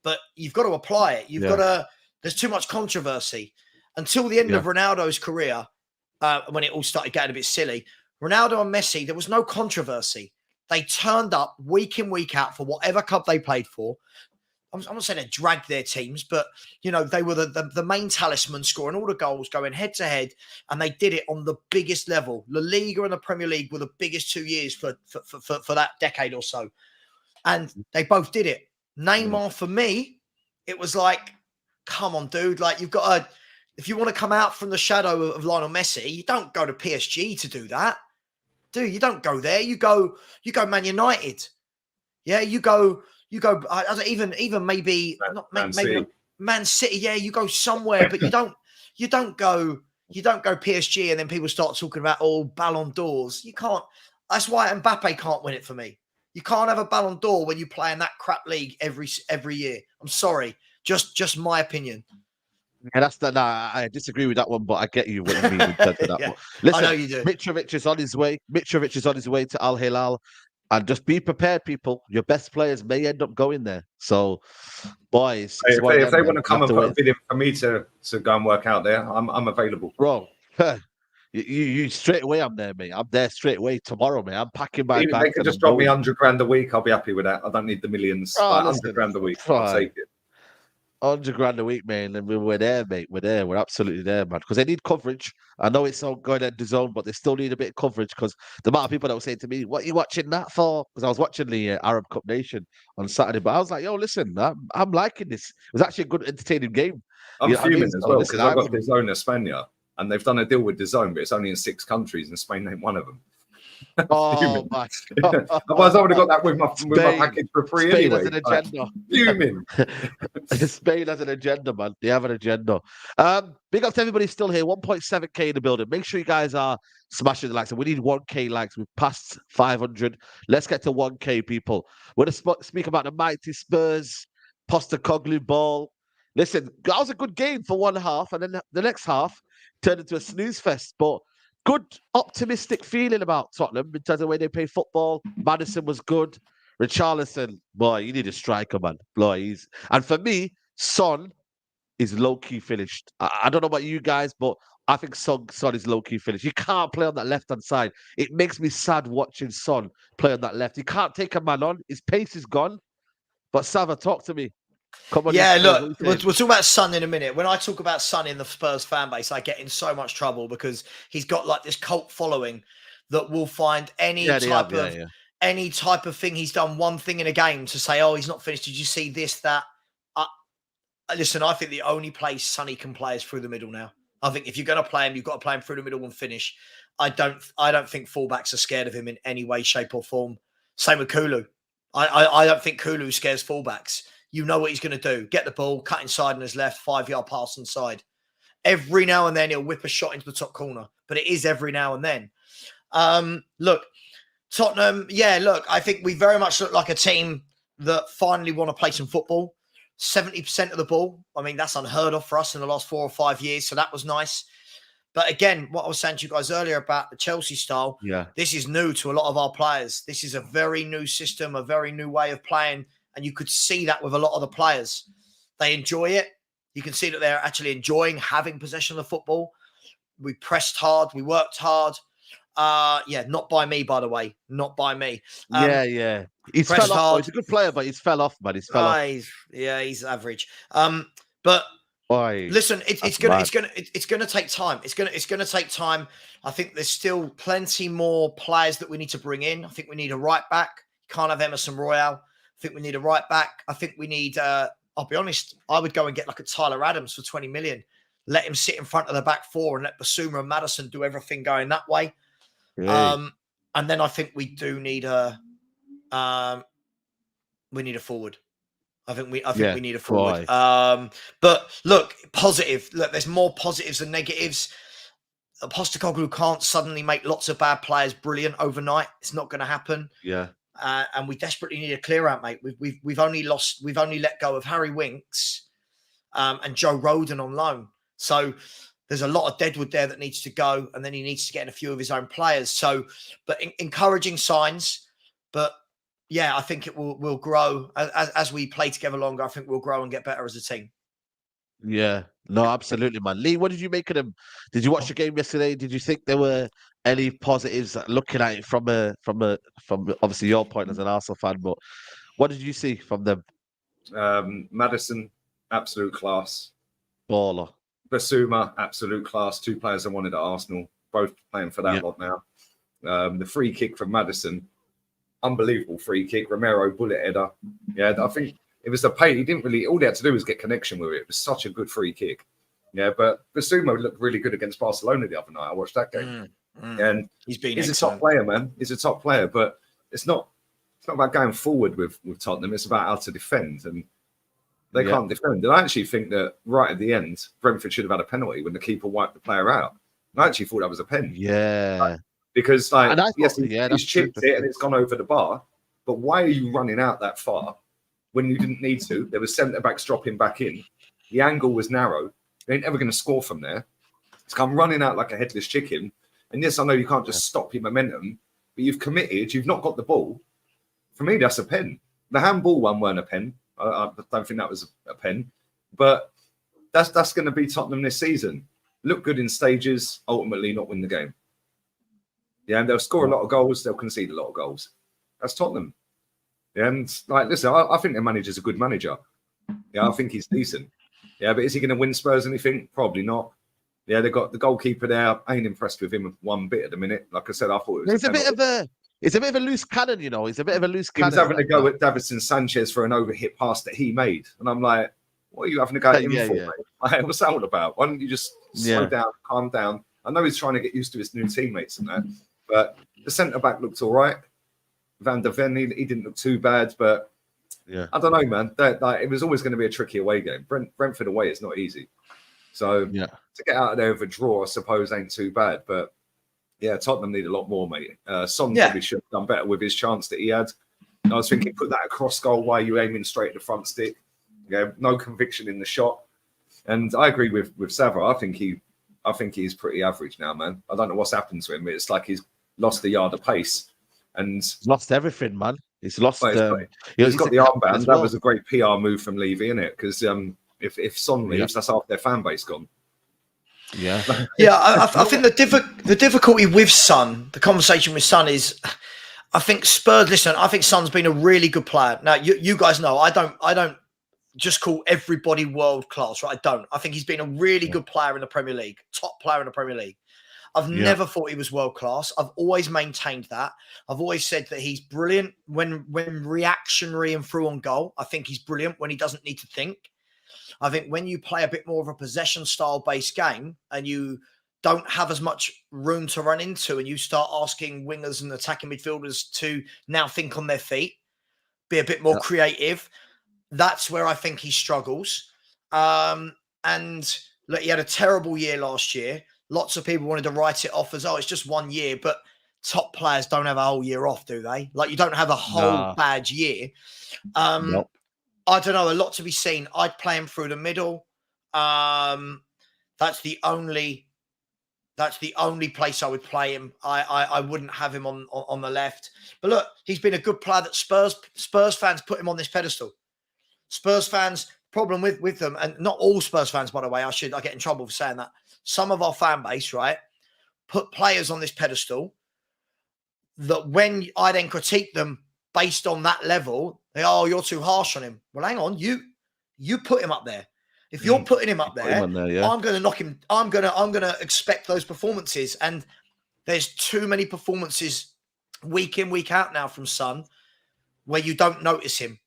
but you've got to apply it. You've got to, there's too much controversy. Until the end of Ronaldo's career, when it all started getting a bit silly, Ronaldo and Messi, there was no controversy. They turned up week in, week out for whatever club they played for. I'm not saying they dragged their teams, but, you know, they were the main talisman, scoring all the goals, going head to head, and they did it on the biggest level. La Liga and the Premier League were the biggest 2 years for that decade or so. And they both did it. Neymar, for me, it was like, come on, dude. Like, you've got to, if you want to come out from the shadow of Lionel Messi, you don't go to PSG to do that. Dude, you don't go there. You go Man United. Yeah, you go even maybe Man City. Yeah, you go somewhere, but you don't go PSG, and then people start talking about Ballon d'Ors. You can't. That's why Mbappe can't win it for me. You can't have a Ballon d'Or when you play in that crap league every year. I'm sorry, just my opinion. Yeah, I disagree with that one, but I get you what you mean in terms of that one. Listen, I know you do. Mitrovic is on his way. Mitrovic is on his way to Al Hilal. And just be prepared, people. Your best players may end up going there. So, boys, if they want to come and put a bid in for me to go and work out there, I'm available. Bro, you straight away, I'm there, mate. I'm there straight away tomorrow, mate. I'm packing my bag. They could just drop me 100 grand a week. I'll be happy with that. I don't need the millions. 100 grand a week. I'll take it. 100 grand a week, man, and we're there, mate. We're there. We're absolutely there, man. Because they need coverage. I know it's not going at the zone, but they still need a bit of coverage. Because the amount of people that were saying to me, "What are you watching that for?" Because I was watching the Arab Cup Nation on Saturday, but I was like, "Yo, listen, I'm liking this. It was actually a good, entertaining game." I'm fuming as well because I've got the zone in Spain, and they've done a deal with the zone, but it's only in 6 countries, and Spain ain't one of them. Oh my God. Otherwise, I would have got that with my package for free Spain anyway. has an agenda. Fuming. Spain has an agenda, man. They have an agenda. Big up to everybody still here. 1.7k in the building. Make sure you guys are smashing the likes. We need 1k likes. We've passed 500. Let's get to 1k, people. We're going to speak about the mighty Spurs, Postecoglou ball. Listen, that was a good game for one half, and then the next half turned into a snooze fest. But good, optimistic feeling about Tottenham in terms of the way they play football. Maddison was good. Richarlison, boy, you need a striker, man. Boy, and for me, Son is low-key finished. I don't know about you guys, but I think Son is low-key finished. You can't play on that left-hand side. It makes me sad watching Son play on that left. You can't take a man on. His pace is gone. But Sava, talk to me. Come on, Yeah, Spurs, look, we'll talk about Son in a minute. When I talk about Son in the Spurs fan base, I get in so much trouble because he's got like this cult following that will find any any type of thing he's done one thing in a game to say, oh, he's not finished. Did you see this, that? Listen, I think the only place Sonny can play is through the middle now. I think if you're going to play him, you've got to play him through the middle and finish. I don't think fullbacks are scared of him in any way, shape, or form. Same with Kulu. I don't think Kulu scares fullbacks. You know what he's going to do. Get the ball, cut inside on his left, 5-yard pass inside. Every now and then he'll whip a shot into the top corner, but it is every now and then. Look, Tottenham, I think we very much look like a team that finally want to play some football. 70% of the ball. I mean, that's unheard of for us in the last 4 or 5 years, so that was nice. But again, what I was saying to you guys earlier about the Chelsea style, this is new to a lot of our players. This is a very new system, a very new way of playing, and you could see that with a lot of the players. They enjoy it. You can see that they're actually enjoying having possession of the football. We pressed hard. We worked hard. Not by me, by the way. Not by me. He's fell off. He's a good player, but he's fell off, man. He's fell off. He's average. But listen, it's gonna take time. It's gonna take time. I think there's still plenty more players that we need to bring in. I think we need a right back. Can't have Emerson Royale. I think we need a right back. I think we need. I'll be honest. I would go and get like a Tyler Adams for 20 million. Let him sit in front of the back four and let Basuma and Maddison do everything going that way. And then I think we do need a forward. I think we need a forward. But look, positive. Look, there's more positives than negatives. Postecoglou can't suddenly make lots of bad players brilliant overnight. It's not going to happen. And we desperately need a clear out, mate. We've only let go of Harry Winks and Joe Rodon on loan. So there's a lot of deadwood there that needs to go, and then he needs to get in a few of his own players. So, but encouraging signs. But yeah, I think it will grow as we play together longer. I think we'll grow and get better as a team. Yeah, no, absolutely, man. Lee, what did you make of them? Did you watch the game yesterday? Did you think there were any positives looking at it from obviously your point as an Arsenal fan? But what did you see from them? Maddison, absolute class. Baller. Basuma, absolute class. 2 players I wanted at Arsenal, both playing for that lot now. The free kick from Maddison, unbelievable free kick. Romero bullet header. Yeah, I think it was the pace. He didn't really. All he had to do was get connection with it. It was such a good free kick. Yeah, but Basuma looked really good against Barcelona the other night. I watched that game, and he's a top player, man. He's a top player, but it's not about going forward with Tottenham. It's about how to defend, and they can't defend. And I actually think that right at the end, Brentford should have had a penalty when the keeper wiped the player out. And I actually thought that was a pen. Because he's chipped it and it's gone over the bar. But why are you running out that far when you didn't need to? There was centre backs dropping back in. The angle was narrow. They ain't ever going to score from there. It's come running out like a headless chicken. And yes, I know you can't just stop your momentum, but you've committed. You've not got the ball. For me, that's a pen. The handball one weren't a pen. I don't think that was a pen. But that's going to be Tottenham this season. Look good in stages, ultimately not win the game. Yeah, and they'll score a lot of goals. They'll concede a lot of goals. That's Tottenham. Yeah, and listen, I think their manager's a good manager. Yeah, I think he's decent. Yeah, but is he going to win Spurs anything? Probably not. Yeah, they've got the goalkeeper there. I ain't impressed with him one bit at the minute. Like I said, I thought it was. It's a bit of a loose cannon, you know. He's a bit of a loose cannon. He was having to go at Davinson Sanchez for an overhit pass that he made, and I'm like, what are you having to go at him for, mate? Like, what's that all about? Why don't you just slow down, calm down? I know he's trying to get used to his new teammates and that, but the centre back looked all right. Van der Ven, he didn't look too bad, but I don't know, man. It was always going to be a tricky away game. Brentford away is not easy, so to get out of there with a draw, I suppose, ain't too bad. But yeah, Tottenham need a lot more, mate. Son probably should have done better with his chance that he had. I was thinking, put that across goal. Why are you aiming straight at the front stick? Yeah, no conviction in the shot. And I agree with Sava. I think he's pretty average now, man. I don't know what's happened to him. It's like he's lost a yard of pace, and he's lost everything, man. He's lost. Well, he's got the armband. That was a great PR move from Levy, isn't it? Because if Son leaves, that's half their fan base gone. Yeah, yeah. I think the difficulty with Son, the conversation with Son is, I think Spurs. Listen, I think Son's been a really good player. Now, you guys know I don't just call everybody world class, right? I don't. I think he's been a really good player in the Premier League, top player in the Premier League. I've never thought he was world class. I've always maintained that. I've always said that he's brilliant when reactionary and through on goal. I think he's brilliant when he doesn't need to think. I think when you play a bit more of a possession style based game and you don't have as much room to run into and you start asking wingers and attacking midfielders to now think on their feet, be a bit more creative, that's where I think he struggles. And look, he had a terrible year last year. Lots of people wanted to write it off as, oh, it's just 1 year. But top players don't have a whole year off, do they? Like, you don't have a whole bad year. Nope. I don't know. A lot to be seen. I'd play him through the middle. That's the only place I would play him. I wouldn't have him on the left. But look, he's been a good player that Spurs fans put him on this pedestal. Spurs fans, problem with them, and not all Spurs fans, by the way, I get in trouble for saying that. Some of our fan base, right, put players on this pedestal that when I then critique them based on that level, they, oh, you're too harsh on him. Well, hang on, you put him up there. If you're putting him up there, I'm going to knock him. I'm going to expect those performances. And there's too many performances week in, week out now from Son where you don't notice him.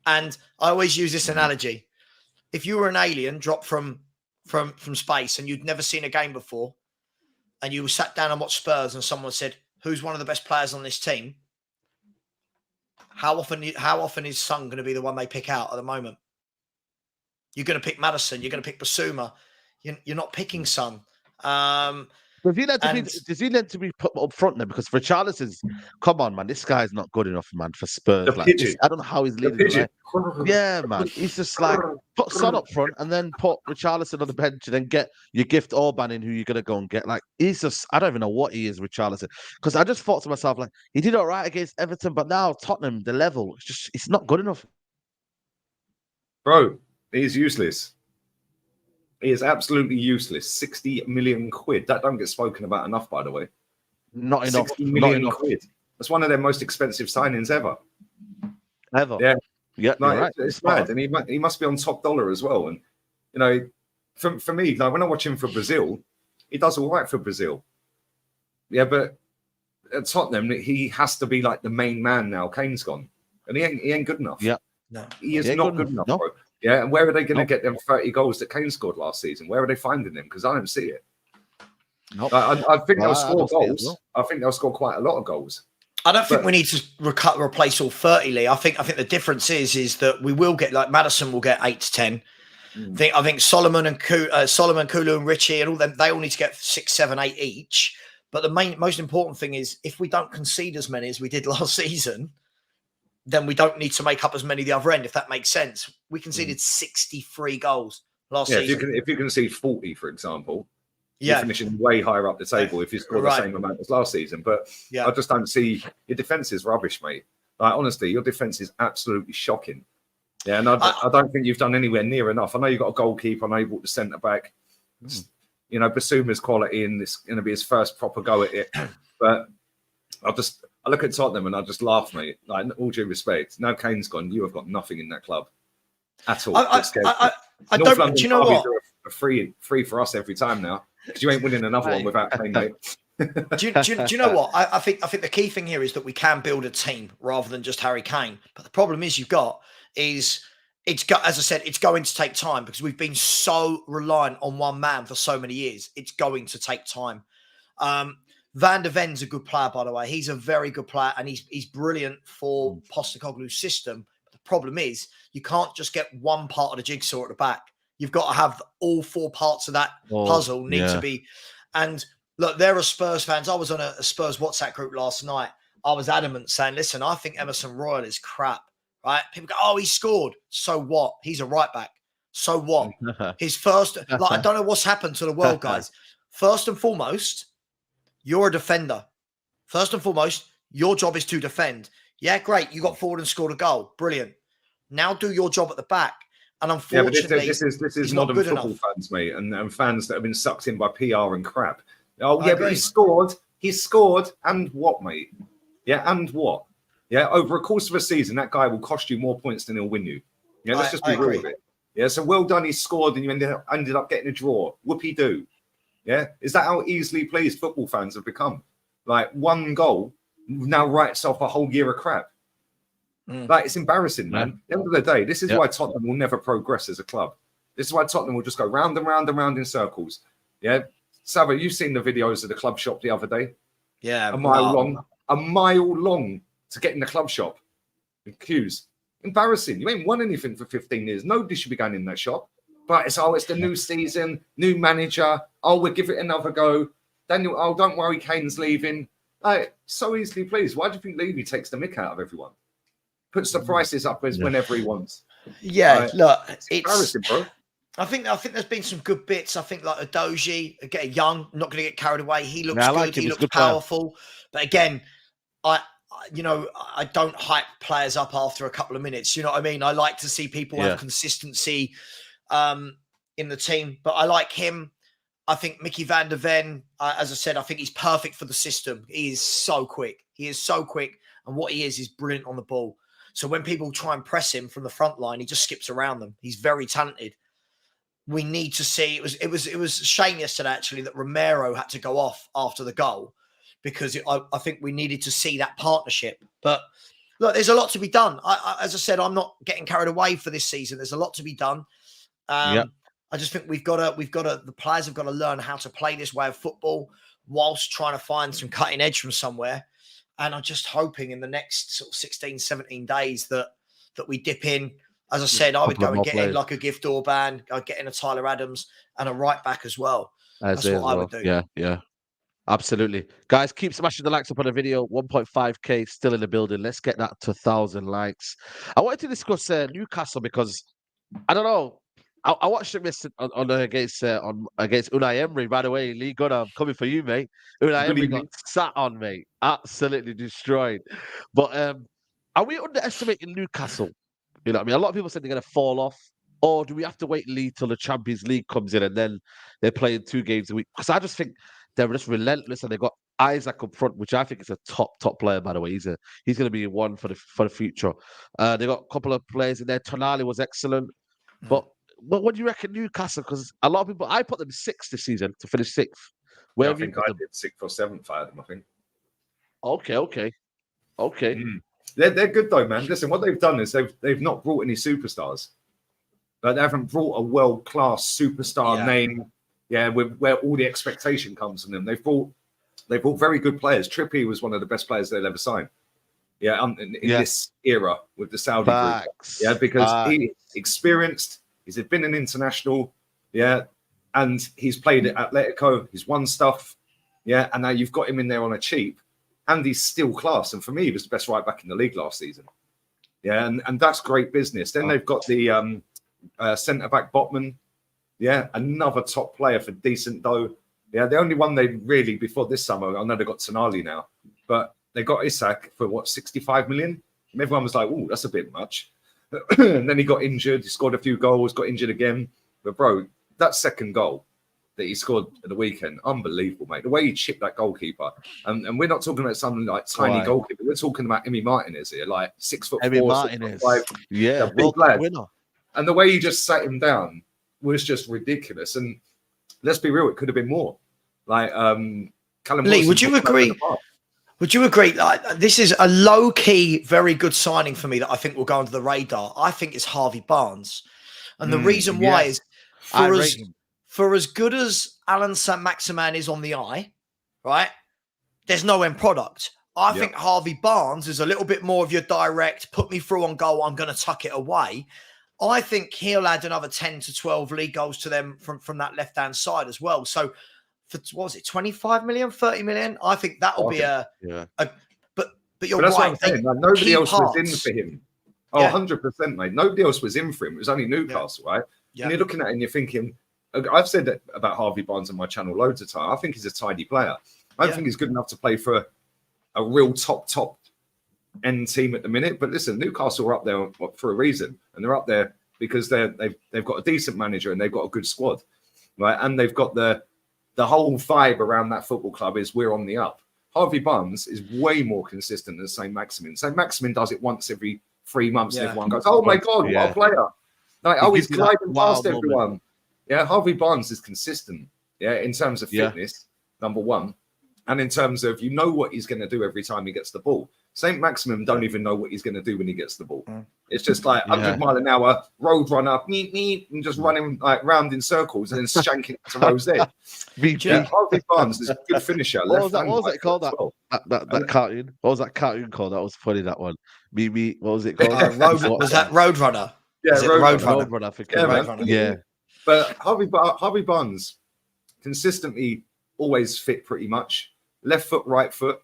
And I always use this analogy. If you were an alien dropped from space and you'd never seen a game before and you sat down and watched Spurs and someone said, who's one of the best players on this team? How often is Son going to be the one they pick out at the moment? You're going to pick Maddison. You're going to pick Basuma. You're not picking Son. Does he need to be put up front then? Because Richarlison's, come on, man, this guy's not good enough, man, for Spurs. I don't know how he's leading. Yeah, man, he's just like put Son up front and then put Richarlison on the bench and then get your gift Orban in, who you're gonna go and get. Like, he's just, I don't even know what he is, Richarlison. Because I just thought to myself, like, he did all right against Everton, but now Tottenham, the level, it's not good enough. Bro, he's useless. He is absolutely useless. 60 million quid. That don't get spoken about enough, by the way. Not enough. 60 million quid. That's one of their most expensive signings ever. Ever. Yeah. Yeah. No, right. It's mad. And he must be on top dollar as well. And, you know, for me, like when I watch him for Brazil, he does all right for Brazil. Yeah, but at Tottenham, he has to be like the main man now. Kane's gone. And he ain't good enough. Yeah. No. He is not good enough, bro. Yeah, and where are they going to get them 30 goals that Kane scored last season? Where are they finding them? Because I don't see it. I think they'll score goals. I think they'll score quite a lot of goals. I don't think we need to replace all 30, Lee. I think the difference is that we will get, like, Maddison will get 8 to 10. I think Solomon, Kulu, and Richie, and all them, they all need to get 6, 7, 8 each. But the most important thing is, if we don't concede as many as we did last season, then we don't need to make up as many the other end, if that makes sense. We conceded 63 goals last season. If you concede 40, for example, you're finishing way higher up the table if you score the same amount as last season. But I just don't see, your defence is rubbish, mate. Like, honestly, your defence is absolutely shocking. Yeah, and I don't think you've done anywhere near enough. I know you've got a goalkeeper, and able to centre back. You know, Basuma's quality, and it's going to be his first proper go at it. But I look at Tottenham and I just laugh, mate. Like, all due respect, now Kane's gone, you have got nothing in that club at all. I don't. Do you know what? Are free for us every time now, because you ain't winning another one without Kane, mate. do you know what? I think the key thing here is that we can build a team rather than just Harry Kane. But the problem is as I said, it's going to take time because we've been so reliant on one man for so many years. It's going to take time. Van der Ven's a good player, by the way. He's a very good player, and he's brilliant for Postecoglou's system. But the problem is, you can't just get one part of the jigsaw at the back. You've got to have all 4 parts of that puzzle need to be. And look, there are Spurs fans. I was on a Spurs WhatsApp group last night. I was adamant saying, listen, I think Emerson Royal is crap, right? People go, oh, he scored. So what? He's a right back. So what? His first, like, I don't know what's happened to the world, guys. First and foremost, you're a defender. First and foremost, your job is to defend. Yeah, great. You got forward and scored a goal. Brilliant. Now do your job at the back. And Yeah, but unfortunately, this is he's not modern good football enough. fans, mate, and fans that have been sucked in by PR and crap. Oh, I yeah, agree. but he scored. He scored, and what, mate? Yeah, and what? Yeah, over a course of a season, that guy will cost you more points than he'll win you. Yeah, let's just be real with it. Yeah, so well done, he scored, and you ended up getting a draw. Whoopie-doo. Yeah, is that how easily pleased football fans have become? Like, one goal now writes off a whole year of crap. Like, it's embarrassing, man. At the end of the day, this is why Tottenham will never progress as a club. This is why Tottenham will just go round and round and round in circles. Yeah, Sava, you've seen the videos of the club shop the other day. Yeah, a mile long to get in the club shop. The queues, embarrassing. You ain't won anything for 15 years. Nobody should be going in that shop. But it's the new season, new manager. Oh, we'll give it another go. Daniel, oh, don't worry, Kane's leaving. Like, so easily pleased. Why do you think Levy takes the mick out of everyone? Puts the prices up whenever he wants. Yeah, look, it's embarrassing, bro. I think there's been some good bits. I think like Adoji, again, young, not going to get carried away. He looks good. He looks powerful. But again, I don't hype players up after a couple of minutes. You know what I mean? I like to see people have consistency in the team. But I like him. I think Mickey van der Ven, as I said, I think he's perfect for the system. He is so quick. He is so quick. And what he is brilliant on the ball. So when people try and press him from the front line, he just skips around them. He's very talented. We need to see. It was a shame yesterday actually that Romero had to go off after the goal because I think we needed to see that partnership. But look, there's a lot to be done. As I said, I'm not getting carried away for this season. There's a lot to be done. I just think the players have got to learn how to play this way of football whilst trying to find some cutting edge from somewhere. And I'm just hoping in the next sort of 16, 17 days that we dip in. As I said, I would go and get in like a Gift Orban, I'd get in a Tyler Adams and a right back as well. That's what I would do. Yeah. Absolutely. Guys, keep smashing the likes up on the video. 1.5K still in the building. Let's get that to 1,000 likes. I wanted to discuss Newcastle because, I don't know, I watched them against Unai Emery. By the way, Lee Gunner, I'm coming for you, mate. Unai Emery got sat on, mate. Absolutely destroyed. But are we underestimating Newcastle? You know what I mean? A lot of people said they're going to fall off. Or do we have to wait till the Champions League comes in and then they're playing 2 games a week? Because I just think they're just relentless and they've got Isaac up front, which I think is a top player, by the way. He's going to be one for the future. They got a couple of players in there. Tonali was excellent. But what do you reckon, Newcastle? Because a lot of people, I put them 6th this season to finish 6th. Where I think I did 6th or 7th out of them, I think. Okay. They're good though, man. Listen, what they've done is they've not brought any superstars. But they haven't brought a world-class superstar name, where all the expectation comes from them. They've brought very good players. Trippier was one of the best players they'll ever sign. In this era with the Saudi group. Yeah, because he's experienced. He's been an international. Yeah, and he's played at Atletico. He's won stuff. Yeah, and now you've got him in there on a cheap, and he's still class. And for me, he was the best right back in the league last season. Yeah, and that's great business. Then they've got the centre back Botman. Yeah, another top player for decent dough. Yeah, the only one they really before this summer. I know they got Tonali now, but they got Isak for what 65 million. And everyone was like, "Oh, that's a bit much." And then he got injured. He scored a few goals, got injured again. But bro, that second goal that he scored at the weekend, unbelievable, mate. The way he chipped that goalkeeper, and we're not talking about something like tiny goalkeeper. We're talking about Emi Martinez here, like 6'4", Emi Martinez, 6'5", big lad. Winner. And the way he just sat him down was just ridiculous. And let's be real, it could have been more. Like Callum Lee, would you agree? Would you agree? This is a low-key, very good signing for me that I think will go under the radar. I think it's Harvey Barnes. And the reason why is for as good as Alan Saint-Maximin is on the eye, right, there's no end product. I think Harvey Barnes is a little bit more of your direct, put me through on goal, I'm going to tuck it away. I think he'll add another 10 to 12 league goals to them from that left-hand side as well. So, for what was it, 25 million, 30 million? I think that will be but you're that's right. What I'm saying. Like, nobody else was in for him. Oh, 100%, mate. Nobody else was in for him. It was only Newcastle, right? Yeah. And you're looking at it and you're thinking, I've said that about Harvey Barnes on my channel loads of time. I think he's a tidy player. I don't think he's good enough to play for a real top end team at the minute. But listen, Newcastle are up there for a reason, and they're up there because they've got a decent manager and they've got a good squad, right? And they've got the whole vibe around that football club is we're on the up. Harvey Barnes is way more consistent than St. Maximin. St. Maximin does it once every 3 months, and everyone goes, "Oh my God, what a player!" Like, oh, he's gliding past everyone. Yeah, Harvey Barnes is consistent. Yeah, in terms of fitness, number one, and in terms of what he's going to do every time he gets the ball. St. Maximin don't even know what he's going to do when he gets the ball. It's just like 100 mile an hour, road runner, and just running like round in circles and then shanking to Rose Ed. Harvey Barnes is a good finisher. What was it called? That cartoon? What was that cartoon called? That was funny, that one. What was it called? Was that Road Runner? Yeah, Road Runner. Yeah. But Harvey Barnes consistently always fit pretty much. Left foot, right foot.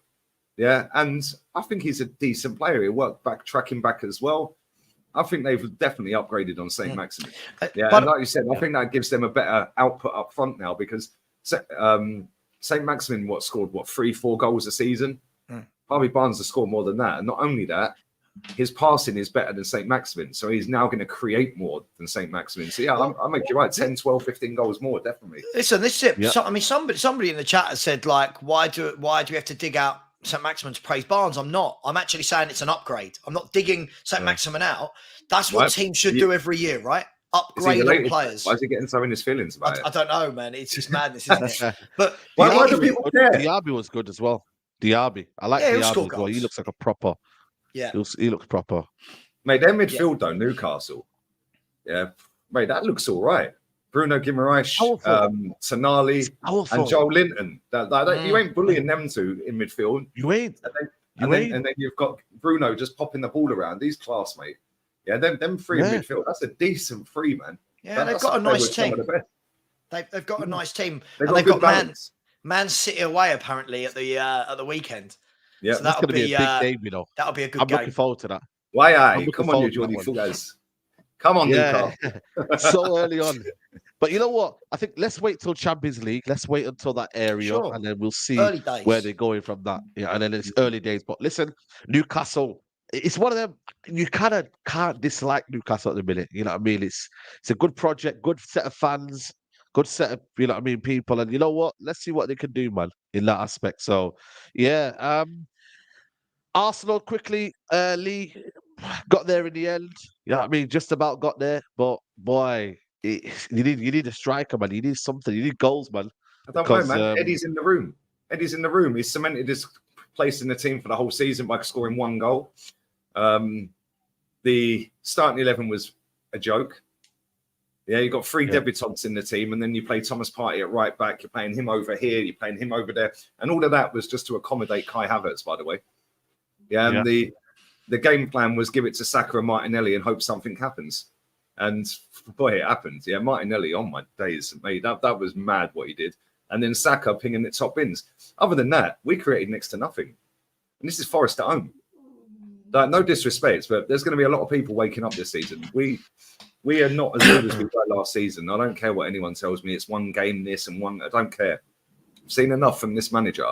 Yeah, and I think he's a decent player. He worked back, tracking back as well. I think they've definitely upgraded on St. Maximin. Yeah, and like you said, I think that gives them a better output up front now because St. Maximin scored 3-4 goals a season. Harvey Barnes has scored more than that, and not only that, his passing is better than St. Maximin, so he's now going to create more than St. Maximin. So yeah, I make you right, 10, 12, 15 goals more, definitely. Listen, this is it. So, I mean, somebody in the chat has said, like, why do we have to dig out St. Maximin to praise Barnes? I'm not. I'm actually saying it's an upgrade. I'm not digging St. Maximin out. That's what teams should do every year, right? Upgrade on players. Why is he getting so in his feelings about it? I don't know, man. It's just madness, isn't it? But why do people care? Diaby was good as well. Diaby. I like Diaby as well. He looks like a proper. Yeah. He looks proper. Mate, their midfield though, Newcastle. Yeah. Mate, that looks all right. Bruno Guimaraes, Tonali, and Joel Linton. You ain't bullying them two in midfield. You ain't. And then you've got Bruno just popping the ball around. He's class, mate. Yeah, them three in midfield. That's a decent three, man. Yeah, they've got a nice team. They've got a nice team. They've got Man City away apparently at the weekend. Yeah, so that's going to be a big game, you know. That'll be a good game. I'm looking forward to that. Why? Come on, you Jordi Fugas. Come on, Newcastle. So early on. But you know what? I think let's wait till Champions League. Let's wait until that area, and then we'll see where they're going from that. Yeah, and then it's early days. But listen, Newcastle, it's one of them. You kind of can't dislike Newcastle at the minute. You know what I mean? It's a good project, good set of fans, good set of people. And you know what? Let's see what they can do, man, in that aspect. So, yeah. Arsenal quickly, Lee got there in the end. You know what I mean? Just about got there, but boy, you need a striker, man. You need something. You need goals, man. I don't know, man. Eddie's in the room. Eddie's in the room. He's cemented his place in the team for the whole season by scoring 1 goal. The starting 11 was a joke. Yeah, you got 3 debutants in the team, and then you play Thomas Partey at right back. You're playing him over here. You're playing him over there, and all of that was just to accommodate Kai Havertz, by the way. Yeah, and the game plan was give it to Saka and Martinelli and hope something happens. And boy, it happened. Yeah, Martinelli on my days, mate. That was mad what he did. And then Saka pinging at top bins. Other than that, we created next to nothing. And this is Forest at home. Like, no disrespect, but there's going to be a lot of people waking up this season. We are not as good as we were last season. I don't care what anyone tells me. It's one game this and one. I don't care. I've seen enough from this manager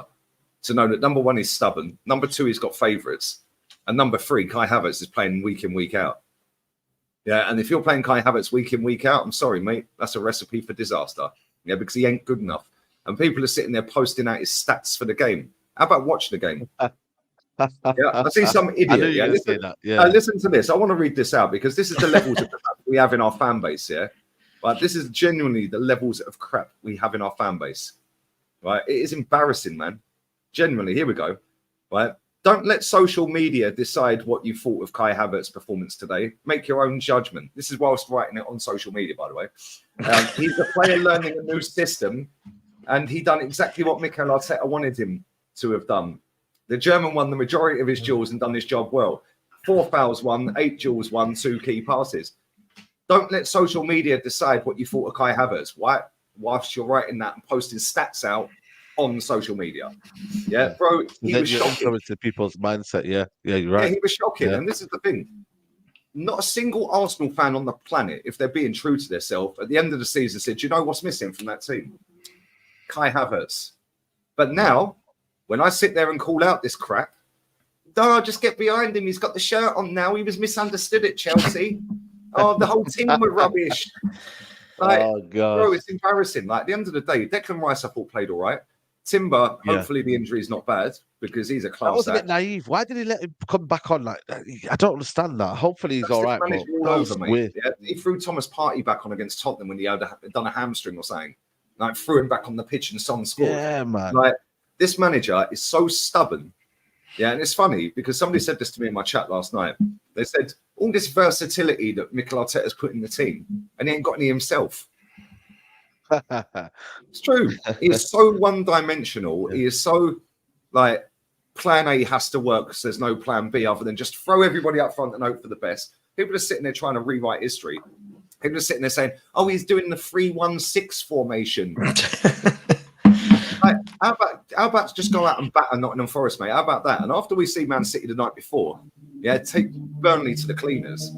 to know that number 1 is stubborn, number 2 he's got favourites, and number 3 Kai Havertz is playing week in, week out. Yeah, and if you're playing Kai Havertz week in, week out, I'm sorry, mate, that's a recipe for disaster. Yeah, because he ain't good enough, and people are sitting there posting out his stats for the game. How about watch the game? I see some idiot. Listen to this. I want to read this out because this is the levels of crap we have in our fan base. Yeah, but this is genuinely the levels of crap we have in our fan base. Right, it is embarrassing, man. Genuinely, here we go. Right, don't let social media decide what you thought of Kai Havertz's performance today. Make your own judgment. This is whilst writing it on social media, by the way. He's a player learning a new system, and he done exactly what Mikel Arteta wanted him to have done. The German won the majority of his duels and done his job well. 4 fouls won, 8 duels won, 2 key passes. Don't let social media decide what you thought of Kai Havertz. Why? Whilst you're writing that and posting stats out on social media. Yeah, bro, he was shocking. To people's mindset. Yeah, you're right. Yeah, he was shocking. Yeah. And this is the thing. Not a single Arsenal fan on the planet, if they're being true to themselves, at the end of the season said, do you know what's missing from that team? Kai Havertz. But now, when I sit there and call out this crap, Oh, just get behind him. He's got the shirt on now. He was misunderstood at Chelsea. Oh, the whole team were rubbish. Like, Oh god, bro, it's embarrassing. Like, at the end of the day, Declan Rice, I thought, played all right. Timber, hopefully the injury is not bad because he's a class that was a bit act. naive. Why did he let him come back on? Like, I don't understand that. Hopefully he's all right. But All that was over, mate. weird. Yeah? He threw Thomas Partey back on against Tottenham when he had done a hamstring or something. Like, threw him back on the pitch and Son scored. Yeah, man. Like, this manager is so stubborn. Yeah, and it's funny because somebody said this to me in my chat last night. They said, all this versatility that Mikel Arteta's put in the team, and he ain't got any himself. It's true. He is so one-dimensional. He is so, like, plan A has to work because there's no plan B other than just throw everybody up front and hope for the best. People are sitting there trying to rewrite history. People are sitting there saying, oh, he's doing the 3-1-6 formation. Like, how about just go out and batter Nottingham Forest, mate? How about that? And after we see Man City the night before, take Burnley to the cleaners.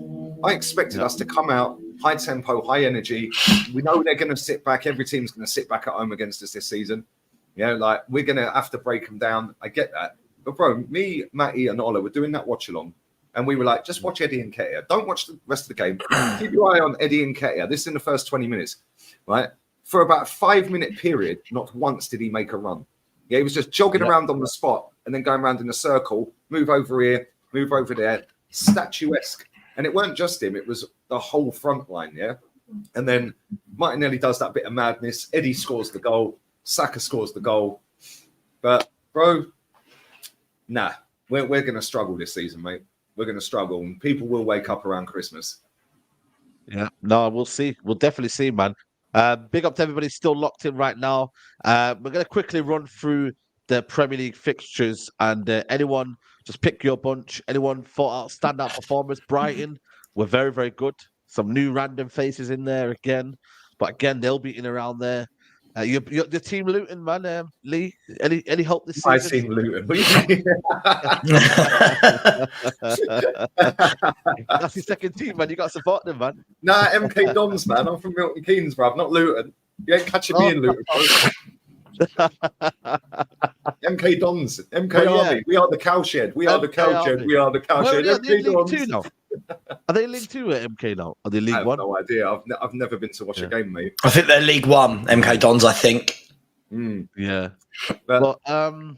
I expected us to come out, high tempo, high energy. We know they're going to sit back. Every team's going to sit back at home against us this season. Like, we're going to have to break them down. I get that. But, bro, me, Matty, and Ola were doing that watch-along. And we were like, just watch Eddie and Nketiah. Don't watch the rest of the game. Keep your eye on Eddie and Nketiah. This is in the first 20 minutes, right? For about a 5-minute period, not once did he make a run. Yeah, he was just jogging around on the spot and then going around in a circle, move over here, move over there, statuesque. And it weren't just him, it was the whole front line, yeah? And then Martinelli does that bit of madness. Eddie scores the goal. Saka scores the goal. But, bro, nah, we're going to struggle this season, mate. We're going to struggle. And people will wake up around Christmas. Yeah, no, we'll see. We'll definitely see, man. Big up to everybody still locked in right now. We're going to quickly run through the Premier League fixtures and anyone just pick your bunch. Anyone thought out standout performers? Brighton were very, very good. Some new random faces in there again. But again, they'll be in around there. Your team Luton, man. Lee, any hope this season? I team Luton. That's your second team, man. You got to support them, man. Nah, MK Dons, man. I'm from Milton Keynes, bruv, not Luton. You ain't catching me in Luton, bro. MK Dons, MK Army. We are the cowshed. We are the cowshed. We are the cowshed. Are they League 2 now? Are they League 2 at MK now? Are they League 1? I have no idea. I've never been to watch a game, mate. I think they're League 1, MK Dons, I think. Yeah. But, do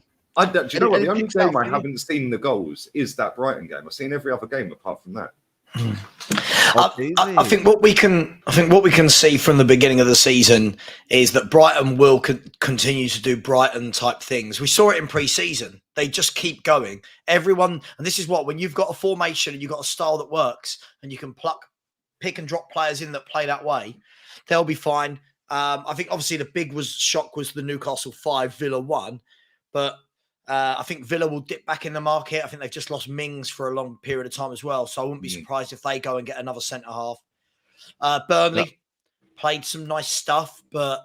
you know what? The only game I haven't seen the goals is that Brighton game. I've seen every other game apart from that. I think what we can see from the beginning of the season is that Brighton will continue to do Brighton type things. We saw it in pre-season. They just keep going. Everyone, and this is when you've got a formation and you've got a style that works, and you can pick and drop players in that play that way, they'll be fine. I think obviously the big shock was the Newcastle 5, Villa 1, but I think Villa will dip back in the market. I think they've just lost Mings for a long period of time as well. So I wouldn't be surprised if they go and get another centre-half. Burnley played some nice stuff, but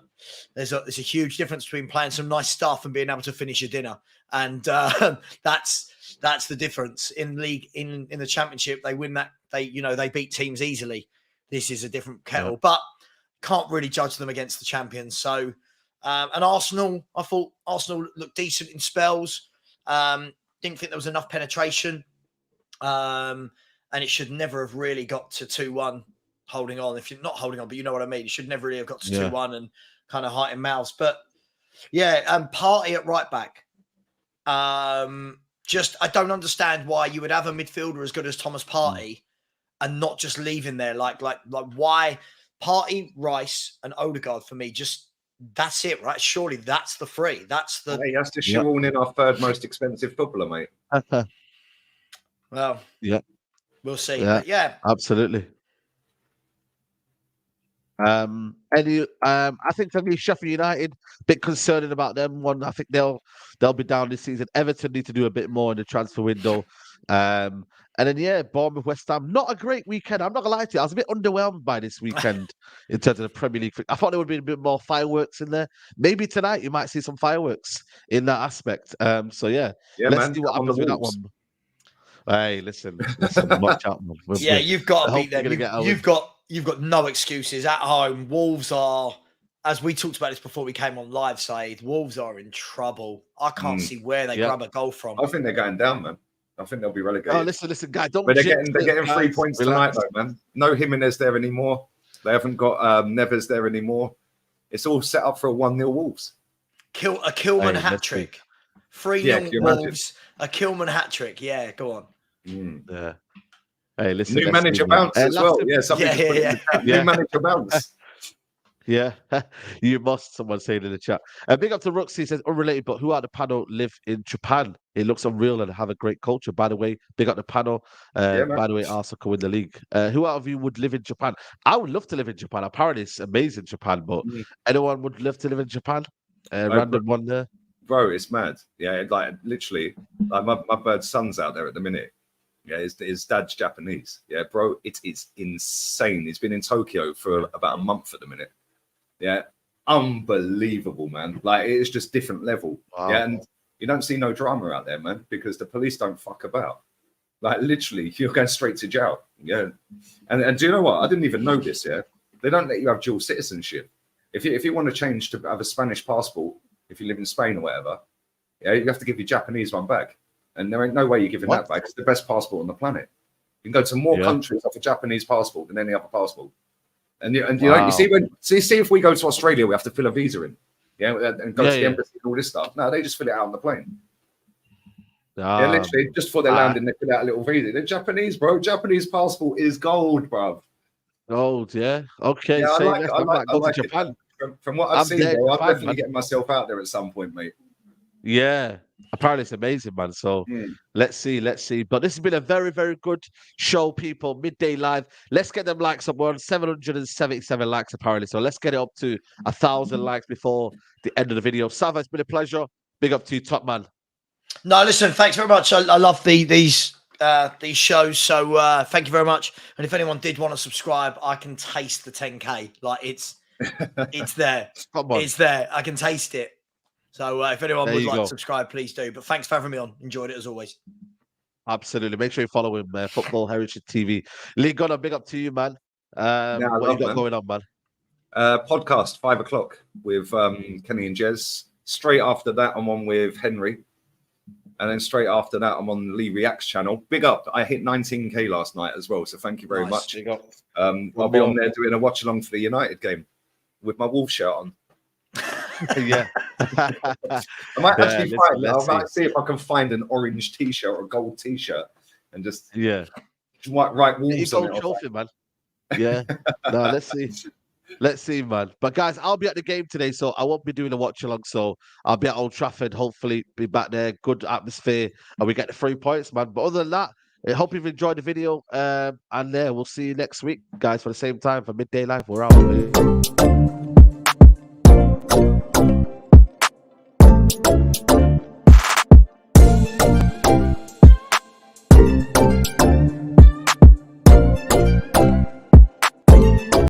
there's a huge difference between playing some nice stuff and being able to finish your dinner. And that's the difference. In league, in the Championship, they win that. They beat teams easily. This is a different kettle, but can't really judge them against the champions. So and Arsenal, I thought Arsenal looked decent in spells. Didn't think there was enough penetration. And it should never have really got to 2-1 holding on. If you're not holding on, but you know what I mean. It should never really have got to 2-1 and kind of height and mouths. But Partey at right back. I don't understand why you would have a midfielder as good as Thomas Partey and not just leave him there. Like why Partey, Rice, and Odegaard for me that's it, right? Surely that's the three. That's the. He has to shoehorn in our third most expensive footballer, mate. Well, we'll see. Yeah, but absolutely. I think for me, Sheffield United, a bit concerning about them. I think they'll be down this season. Everton need to do a bit more in the transfer window. And then Bournemouth, West Ham. Not a great weekend. I'm not gonna lie to you. I was a bit underwhelmed by this weekend in terms of the Premier League. I thought there would be a bit more fireworks in there. Maybe tonight you might see some fireworks in that aspect. Let's see what happens with that one. Hey, listen, watch out, man. You've got to beat them. You've got no excuses at home. Wolves are, as we talked about this before we came on live, Said, Wolves are in trouble. I can't see where they grab a goal from. I think they're going down, man. I think they'll be relegated. Oh, listen, guy, don't. But they're jinx getting it, 3 guys. points Relax. tonight, though, man. No Jimenez there anymore. They haven't got Neves there anymore. It's all set up for a 1-0 Wolves. A Kilman Hey, hat trick. 3-0 Yeah, can you imagine? Wolves. A Kilman hat trick. Yeah, go on. Yeah. Hey, listen. New manager bounce as well. Yeah, somebody just put it in the chat. New manager bounce. Yeah, you must. Someone saying in the chat. Big up to Rooks. He says, unrelated, but who out the panel live in Japan? It looks unreal and have a great culture. By the way, big up the panel. By the way, Arsenal can win the league. Who out of you would live in Japan? I would love to live in Japan. Apparently, it's amazing, Japan. But anyone would love to live in Japan? Random one there. Bro, it's mad. Yeah, like literally, like my bird's son's out there at the minute. Yeah, his dad's Japanese. Yeah, bro, it's insane. He's been in Tokyo for about a month at the minute. Yeah, unbelievable, man. Like, it's just different level. Wow. Yeah, and you don't see no drama out there, man, because the police don't fuck about. Like, literally, you're going straight to jail. Yeah, and do you know what? I didn't even know this. Yeah, they don't let you have dual citizenship. If you want to change to have a Spanish passport, if you live in Spain or whatever, yeah, you have to give your Japanese one back, and there ain't no way you're giving that back. It's the best passport on the planet. You can go to more countries off a Japanese passport than any other passport. And you know, you see if we go to Australia, we have to fill a visa in, and go to the embassy and all this stuff. No, they just fill it out on the plane. Yeah, literally, just before they land, and they fill out a little visa. They're Japanese, bro. Japanese passport is gold, bro. Gold, yeah. Okay, yeah, so I like Japan. From what I've seen, bro, I'm definitely getting myself out there at some point, mate. Yeah, apparently it's amazing, man. So let's see. But this has been a very, very good show, people. Midday Live. Let's get them likes up. We're on 777 likes, apparently. So let's get it up to 1,000 likes before the end of the video. Sava, it's been a pleasure. Big up to you, top man. No, listen, thanks very much. I love these shows. So thank you very much. And if anyone did want to subscribe, I can taste the 10K. Like, it's there. It's there. I can taste it. So if anyone would like to subscribe, please do. But thanks for having me on. Enjoyed it as always. Absolutely. Make sure you follow him, Football Heritage TV. Lee Gunner, big up to you, man. What you got going on, man? Podcast, 5 o'clock with Kenny and Jez. Straight after that, I'm on with Henry. And then straight after that, I'm on Lee Reacts channel. Big up. I hit 19K last night as well. So thank you very much. Big up. I'll be on there doing a watch along for the United game with my Wolf shirt on. Yeah. I might actually find see if I can find an orange t-shirt or a gold t-shirt and just write Wolves on it. Trophy, man. Yeah. No, let's see, man. But guys, I'll be at the game today, so I won't be doing a watch along. So I'll be at Old Trafford, hopefully be back there, good atmosphere, and we get the 3 points, man. But other than that, I hope you've enjoyed the video. And we'll see you next week, guys, for the same time for Midday Live. We're out.